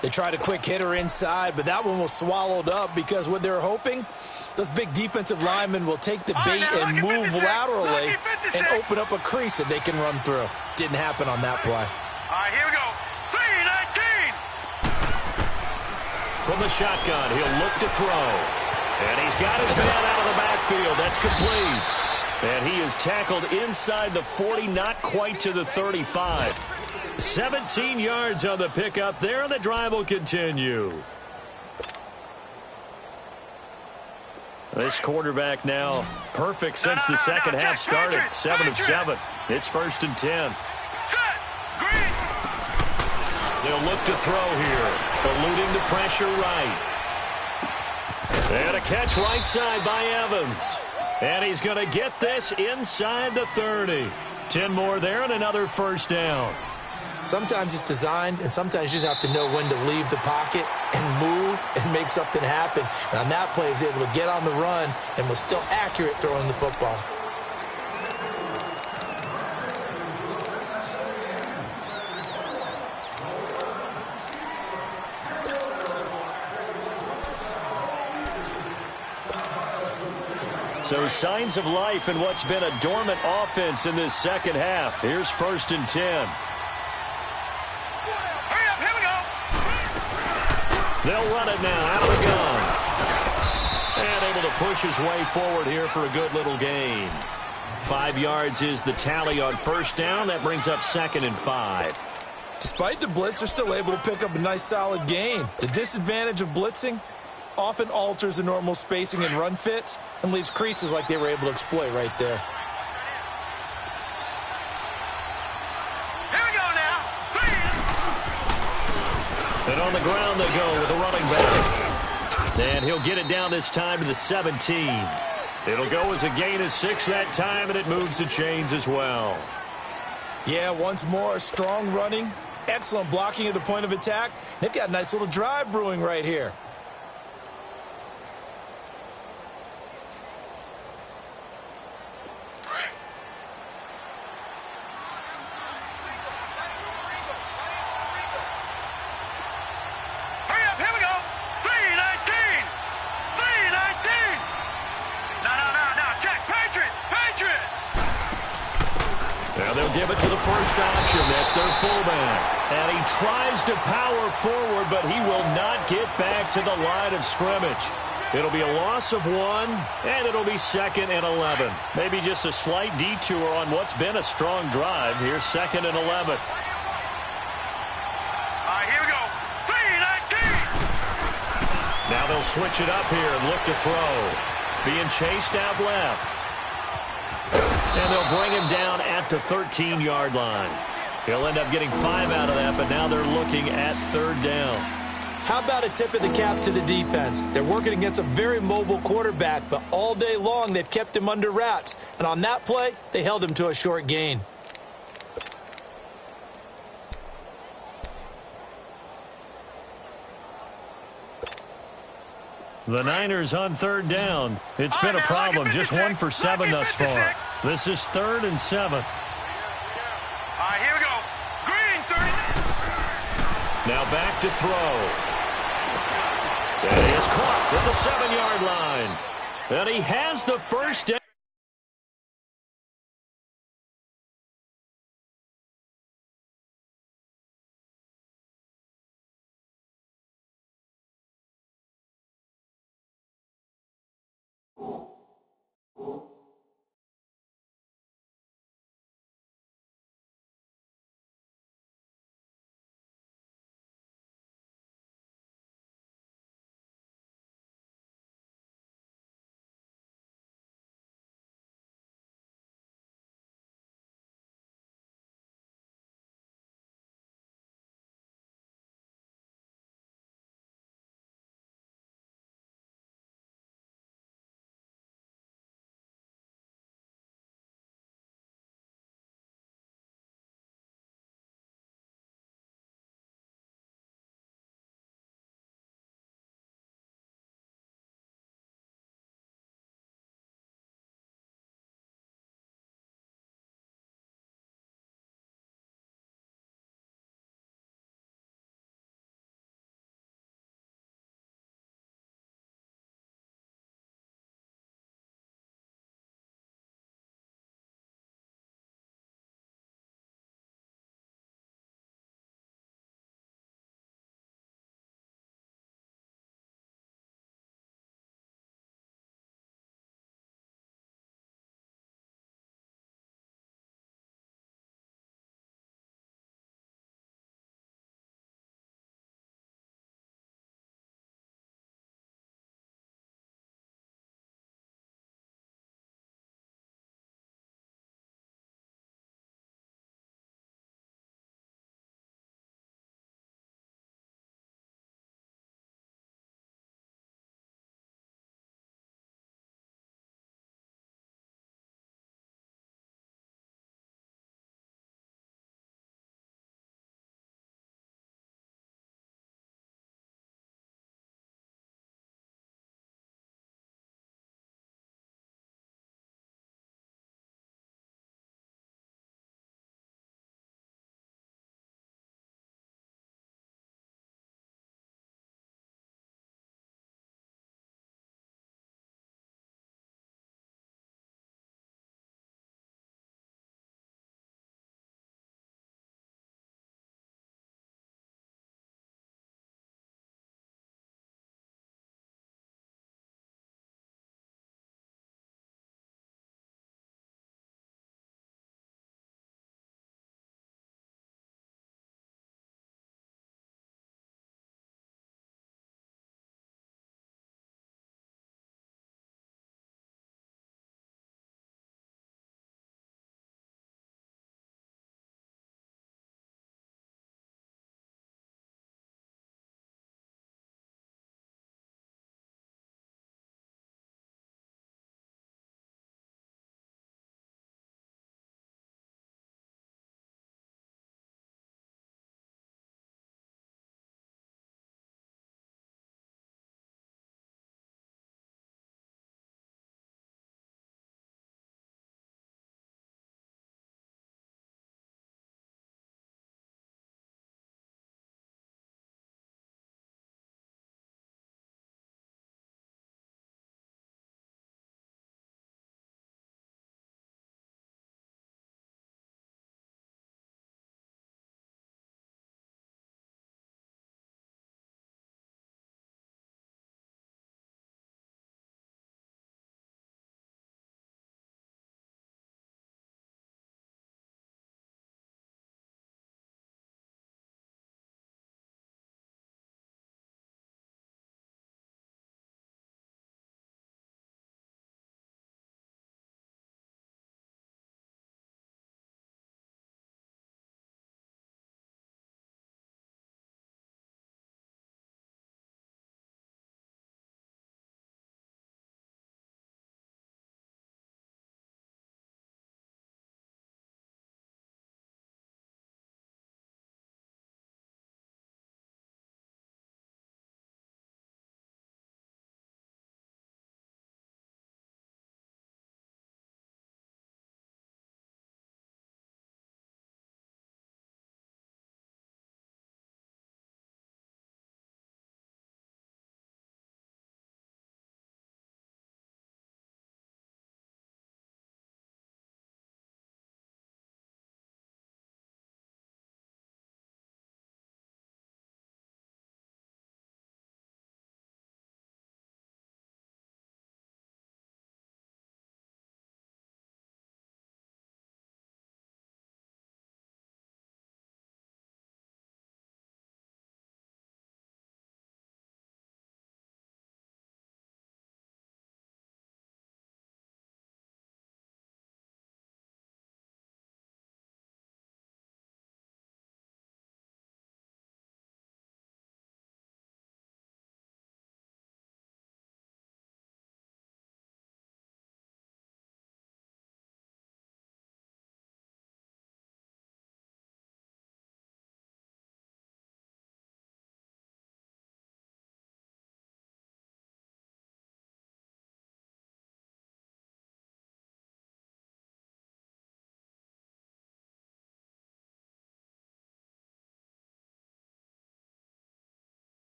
They tried a quick hitter inside, but that one was swallowed up because what they're hoping, those big defensive linemen will take the bait and move laterally and open up a crease that they can run through. Didn't happen on that play. All right, here we go. 3-19. From the shotgun, he'll look to throw. And he's got his man out of the backfield. That's complete. And he is tackled inside the 40, not quite to the 35. 17 yards on the pickup there, and the drive will continue. This quarterback now perfect since the second half started. 7 of 7. It's 1st and 10. Set. Green. They'll look to throw here. Eluding the pressure right. And a catch right side by Evans. And he's going to get this inside the 30. 10 more there and another first down. Sometimes it's designed, and sometimes you just have to know when to leave the pocket and move and make something happen. And on that play, he was able to get on the run and was still accurate throwing the football. So signs of life in what's been a dormant offense in this second half. Here's 1st and 10. Hurry up, here we go. They'll run it now out of the gun. And able to push his way forward here for a good little gain. 5 yards is the tally on first down. That brings up 2nd and 5. Despite the blitz, they're still able to pick up a nice solid gain. The disadvantage of blitzing often alters the normal spacing and run fits and leaves creases like they were able to exploit right there. Here And on the ground they go with a running back. And he'll get it down this time to the 17. It'll go as a gain of 6 that time, and it moves the chains as well. Yeah, once more, strong running, excellent blocking at the point of attack. They've got a nice little drive brewing right here. Now they'll give it to the first option. That's their fullback. And he tries to power forward, but he will not get back to the line of scrimmage. It'll be a loss of 1, and it'll be 2nd and 11. Maybe just a slight detour on what's been a strong drive. Here's 2nd and 11. Here we go. 3-19. Now they'll switch it up here and look to throw. Being chased out left. And they'll bring him down at the 13-yard line. He'll end up getting 5 out of that, but now they're looking at 3rd down. How about a tip of the cap to the defense? They're working against a very mobile quarterback, but all day long they've kept him under wraps. And on that play, they held him to a short gain. The Niners on 3rd down. It's been a problem. Just 1 for 7 thus far. This is 3rd and 7. Here we go. Green 30. Now back to throw. And he is caught at the 7-yard line. And he has the first down.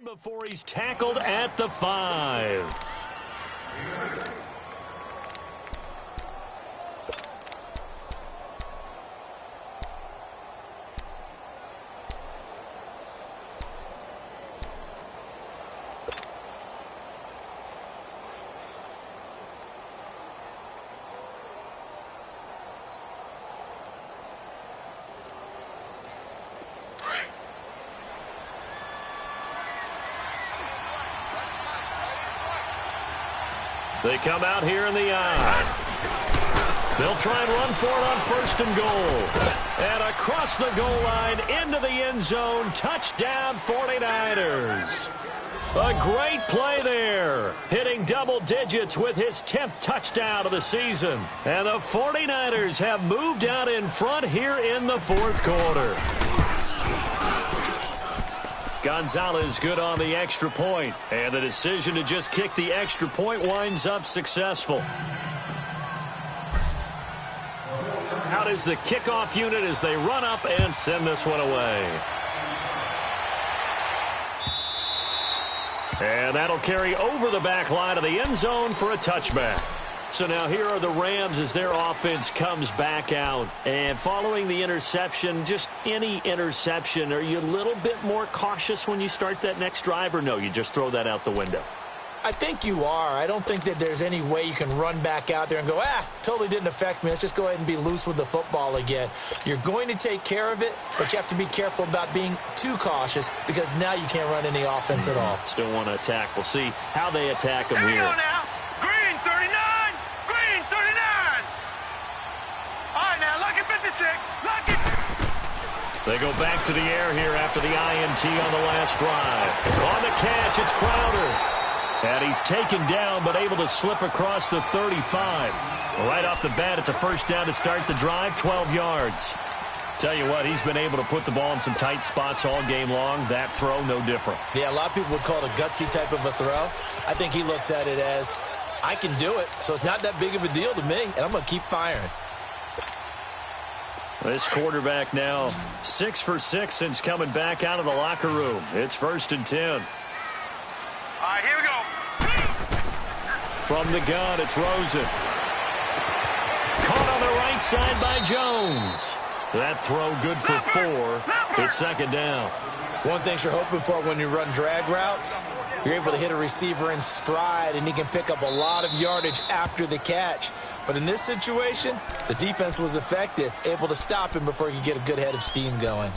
Before he's tackled at the 5. They come out here in the eye. They'll try and run for it on 1st and goal. And across the goal line into the end zone. Touchdown 49ers. A great play there. Hitting double digits with his 10th touchdown of the season. And the 49ers have moved out in front here in the 4th quarter. Gonzalez good on the extra point, and the decision to just kick the extra point winds up successful. Out is the kickoff unit as they run up and send this one away. And that'll carry over the back line of the end zone for a touchback. So now here are the Rams as their offense comes back out. And following the interception, just any interception, are you a little bit more cautious when you start that next drive, or no, you just throw that out the window? I think you are. I don't think that there's any way you can run back out there and go, totally didn't affect me. Let's just go ahead and be loose with the football again. You're going to take care of it, but you have to be careful about being too cautious because now you can't run any offense at all. Still want to attack. We'll see how they attack them here. Now. Green 39. Green 39. All right, now, lucky 56. Lucky. They go back to the air here after the INT on the last drive. On the catch, it's Crowder. And he's taken down but able to slip across the 35. Right off the bat, it's a first down to start the drive, 12 yards. Tell you what, he's been able to put the ball in some tight spots all game long. That throw, no different. Yeah, a lot of people would call it a gutsy type of a throw. I think he looks at it as, I can do it, so it's not that big of a deal to me, and I'm going to keep firing. This quarterback now 6 for 6 since coming back out of the locker room. It's 1st and 10. All right, here we go. From the gun, it's Rosen. Caught on the right side by Jones. That throw good for 4. It's 2nd down. One thing you're hoping for when you run drag routes, you're able to hit a receiver in stride, and he can pick up a lot of yardage after the catch. But in this situation, the defense was effective, able to stop him before he could get a good head of steam going.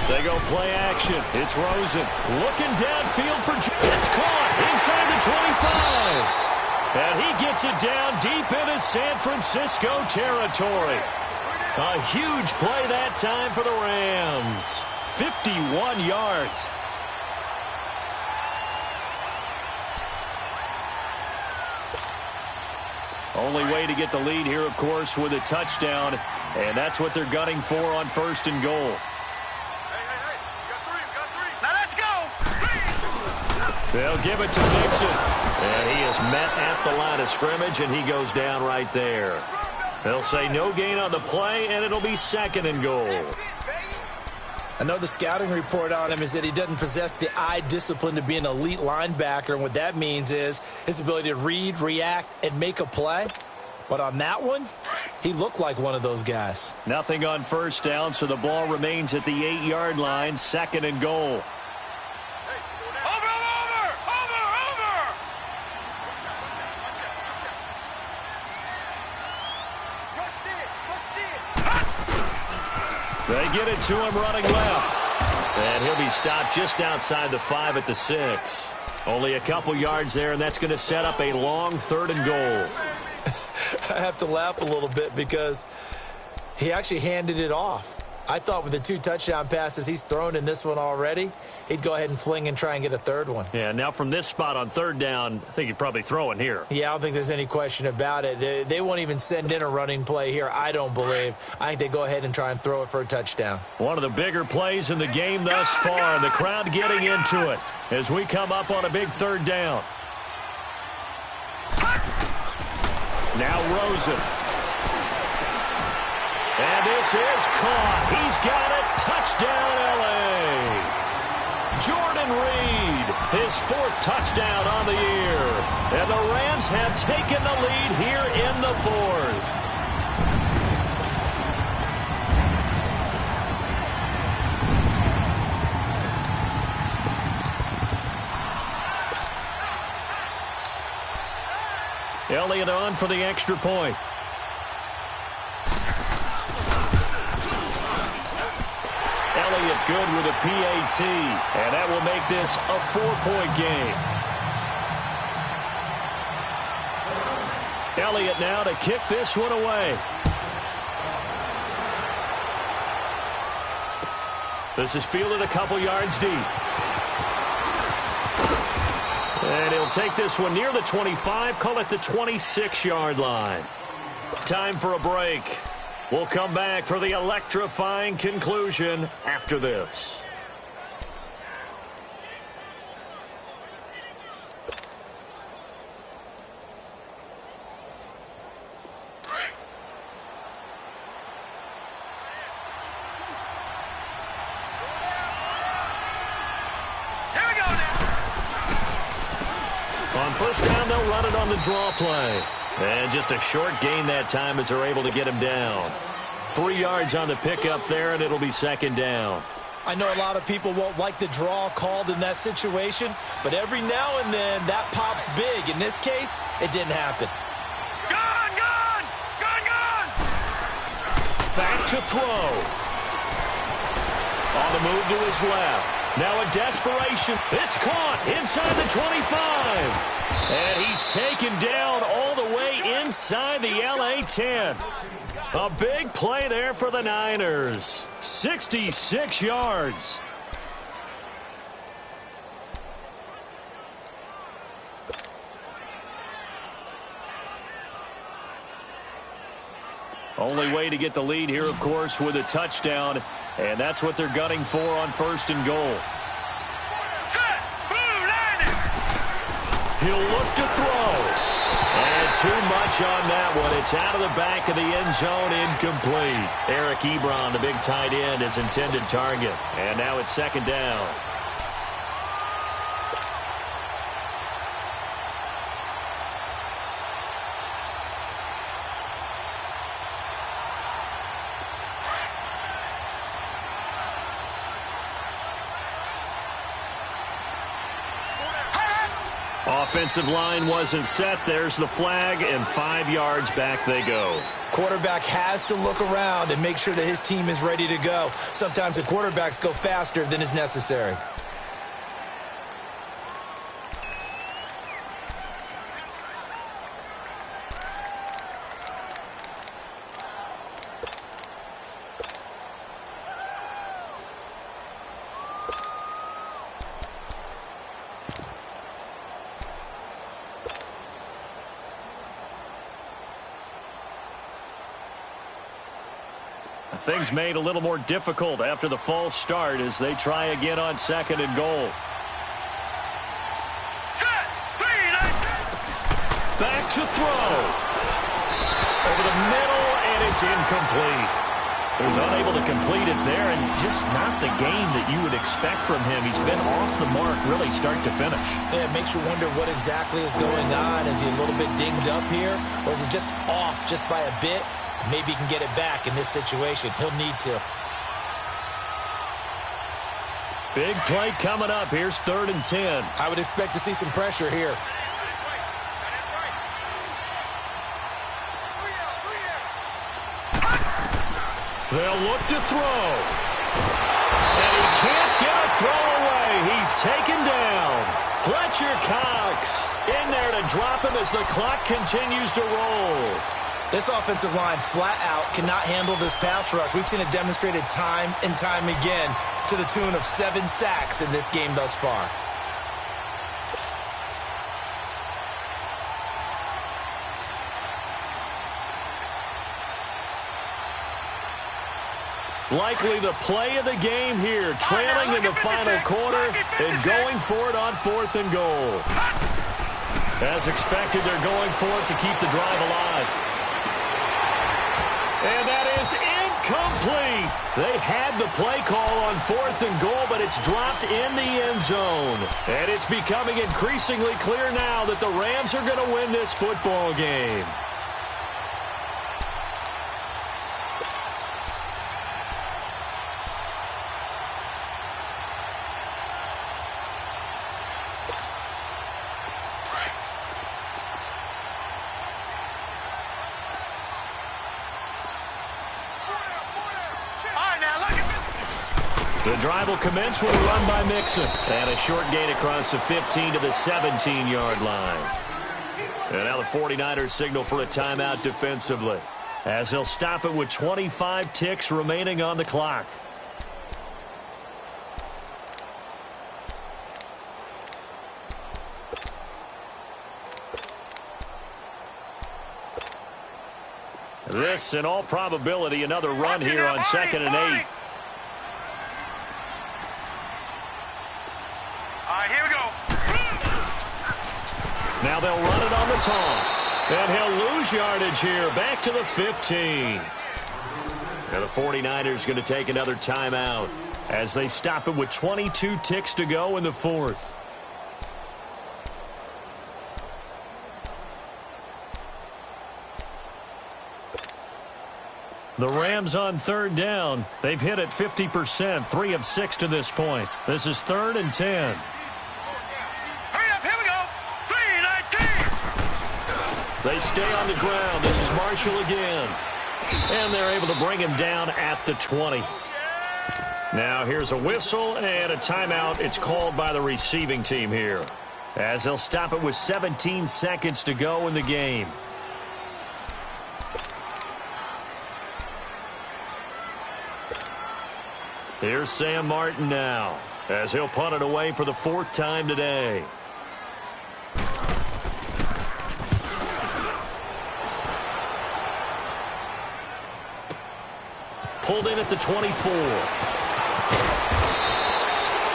They go play action. It's Rosen looking downfield for it's caught inside the 25. And he gets it down deep into San Francisco territory. A huge play that time for the Rams. 51 yards. Only way to get the lead here, of course, with a touchdown. And that's what they're gunning for on 1st and goal. They'll give it to Nixon. And he is met at the line of scrimmage, and he goes down right there. They'll say no gain on the play, and it'll be 2nd and goal. I know the scouting report on him is that he doesn't possess the eye discipline to be an elite linebacker, and what that means is his ability to read, react, and make a play. But on that one, he looked like one of those guys. Nothing on 1st down, so the ball remains at the 8-yard line, 2nd and goal. They get it to him running left. And he'll be stopped just outside the 5 at the 6. Only a couple yards there, and that's going to set up a long 3rd and goal. I have to laugh a little bit because he actually handed it off. I thought with the 2 touchdown passes he's thrown in this one already, he'd go ahead and fling and try and get a third one. Yeah, now from this spot on 3rd down, I think he'd probably throw in here. Yeah, I don't think there's any question about it. They won't even send in a running play here, I don't believe. I think they go ahead and try and throw it for a touchdown. One of the bigger plays in the game thus far, and the crowd getting into it as we come up on a big 3rd down. Now Rosen. And this is caught. He's got it. Touchdown, L.A. Jordan Reed, his 4th touchdown on the year. And the Rams have taken the lead here in the 4th. Elliott on for the extra point. Elliott good with a PAT, and that will make this a 4-point game. Elliott now to kick this one away. This is fielded a couple yards deep. And he'll take this one near the 25, call it the 26-yard line. Time for a break. We'll come back for the electrifying conclusion after this. On 1st down, they'll run it on the draw play. And just a short gain that time as they're able to get him down. 3 yards on the pickup there, and it'll be 2nd down. I know a lot of people won't like the draw called in that situation, but every now and then that pops big. In this case, it didn't happen. Gone, gone, gone, gone. Back to throw. On the move to his left. Now a desperation. It's caught inside the 25. And he's taken down all the way inside the LA 10. A big play there for the Niners. 66 yards. Only way to get the lead here, of course, with a touchdown. And that's what they're gunning for on 1st and goal. Set. Blue landing. He'll look to throw. And too much on that one. It's out of the back of the end zone, incomplete. Eric Ebron, the big tight end, is intended target. And now it's 2nd down. Offensive line wasn't set. There's the flag, and 5 yards back they go. Quarterback has to look around and make sure that his team is ready to go. Sometimes the quarterbacks go faster than is necessary. Things made a little more difficult after the false start as they try again on 2nd and goal. Set. Back to throw. Over the middle, and it's incomplete. He was unable to complete it there, and just not the game that you would expect from him. He's been off the mark really start to finish. Yeah, it makes you wonder what exactly is going on. Is he a little bit dinged up here, or is it just off just by a bit? Maybe he can get it back in this situation. He'll need to. Big play coming up. Here's 3rd and 10. I would expect to see some pressure here. They'll look to throw. And he can't get a throw away. He's taken down. Fletcher Cox in there to drop him as the clock continues to roll. This offensive line flat out cannot handle this pass rush. We've seen it demonstrated time and time again to the tune of 7 sacks in this game thus far. Likely the play of the game here, trailing in the final quarter and going for it on 4th and goal. As expected, they're going for it to keep the drive alive. And that is incomplete. They had the play call on 4th and goal, but it's dropped in the end zone. And it's becoming increasingly clear now that the Rams are going to win this football game. The drive will commence with a run by Mixon. And a short gain across the 15 to the 17-yard line. And now the 49ers signal for a timeout defensively, as they'll stop it with 25 ticks remaining on the clock. This, in all probability, another run here on 2nd and 8. Here we go. Now they'll run it on the toss. And he'll lose yardage here. Back to the 15. Now the 49ers going to take another timeout as they stop it with 22 ticks to go in the 4th. The Rams on 3rd down. They've hit it 50%, 3 of 6 to this point. This is 3rd and 10. They stay on the ground. This is Marshall again. And they're able to bring him down at the 20. Now here's a whistle and a timeout. It's called by the receiving team here, as they'll stop it with 17 seconds to go in the game. Here's Sam Martin now, as he'll punt it away for the 4th time today. Pulled in at the 24.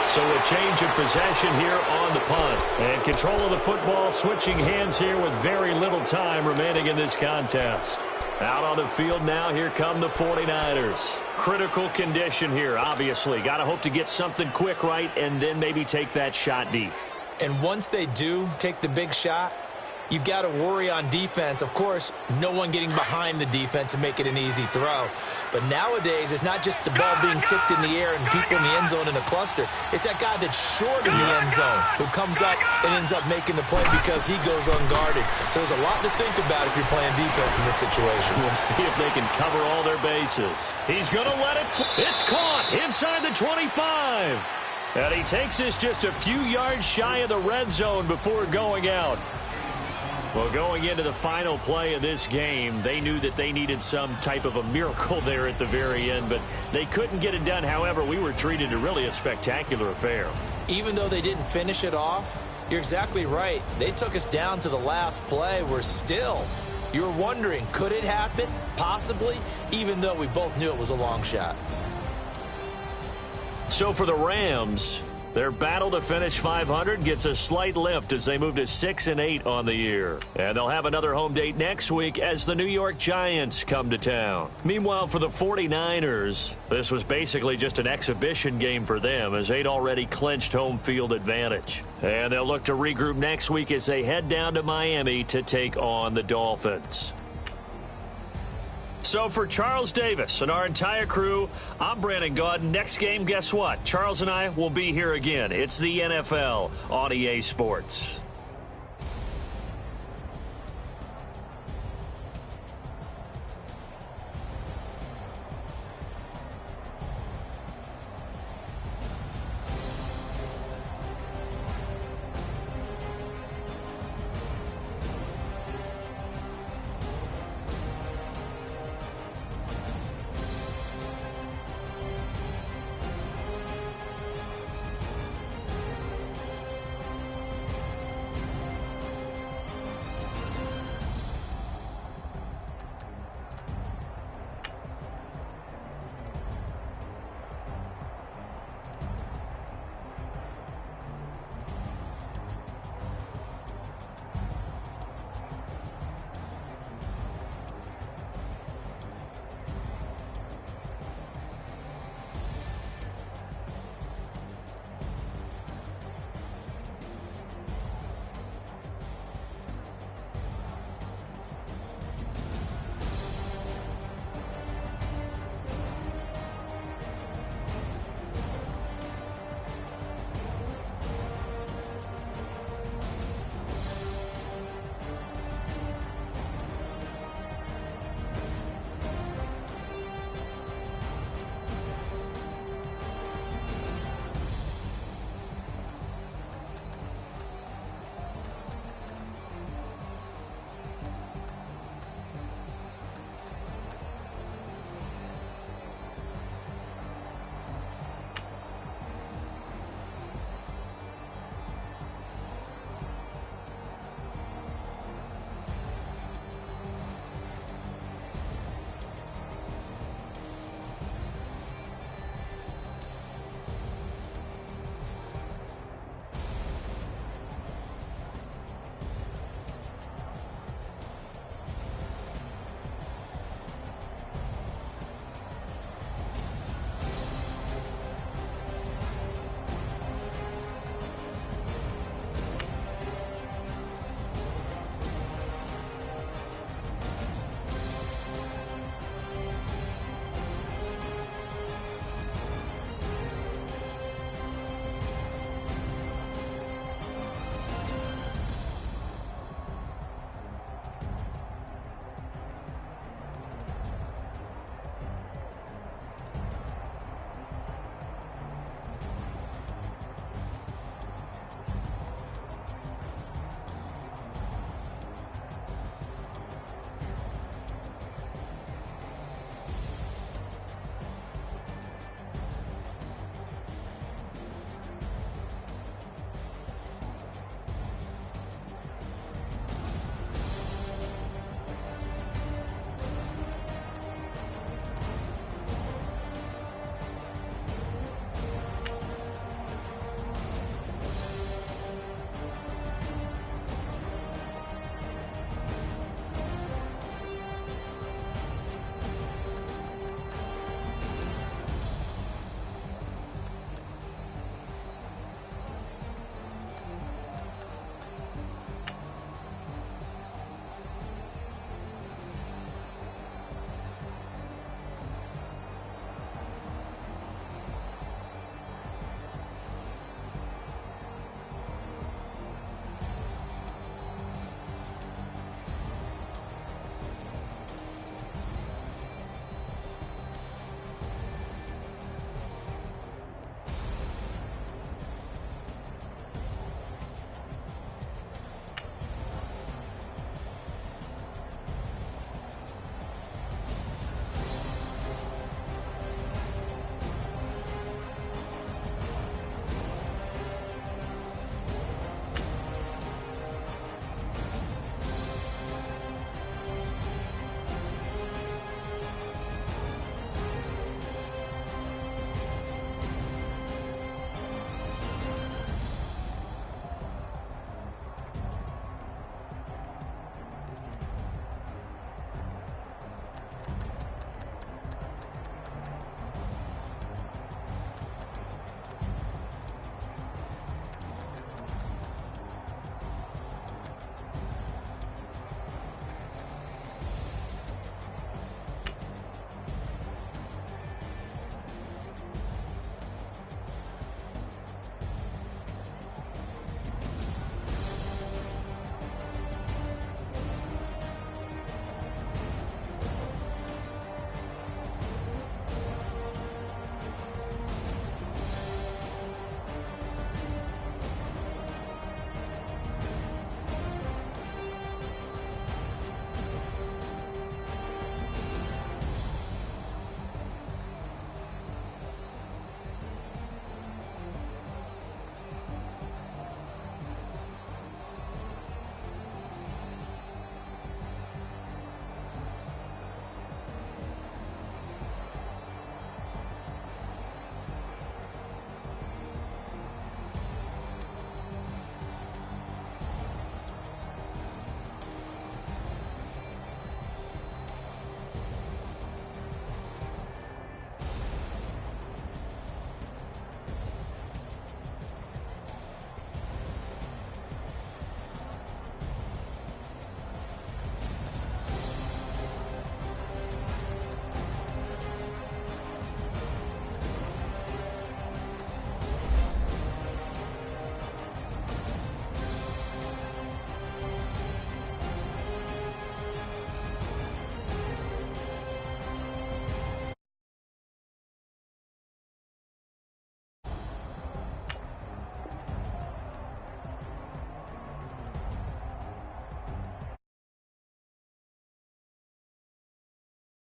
So a change of possession here on the punt. And control of the football switching hands here with very little time remaining in this contest. Out on the field now, here come the 49ers. Critical condition here, obviously. Got to hope to get something quick right and then maybe take that shot deep. And once they do take the big shot, you've got to worry on defense. Of course, no one getting behind the defense and make it an easy throw. But nowadays, it's not just the ball being tipped in the air and people in the end zone in a cluster. It's that guy that's short in the end zone who comes up and ends up making the play because he goes unguarded. So there's a lot to think about if you're playing defense in this situation. We'll see if they can cover all their bases. He's going to let it fly. It's caught inside the 25. And he takes this just a few yards shy of the red zone before going out. Well, going into the final play of this game, they knew that they needed some type of a miracle there at the very end, but they couldn't get it done. However, we were treated to really a spectacular affair. Even though they didn't finish it off, you're exactly right. They took us down to the last play. You're wondering, could it happen? Possibly, even though we both knew it was a long shot. So for the Rams, their battle to finish 500 gets a slight lift as they move to 6-8 on the year. And they'll have another home date next week as the New York Giants come to town. Meanwhile, for the 49ers, this was basically just an exhibition game for them as they'd already clinched home field advantage. And they'll look to regroup next week as they head down to Miami to take on the Dolphins. So for Charles Davis and our entire crew, I'm Brandon Gaudin. Next game, guess what? Charles and I will be here again. It's the NFL on EA Sports.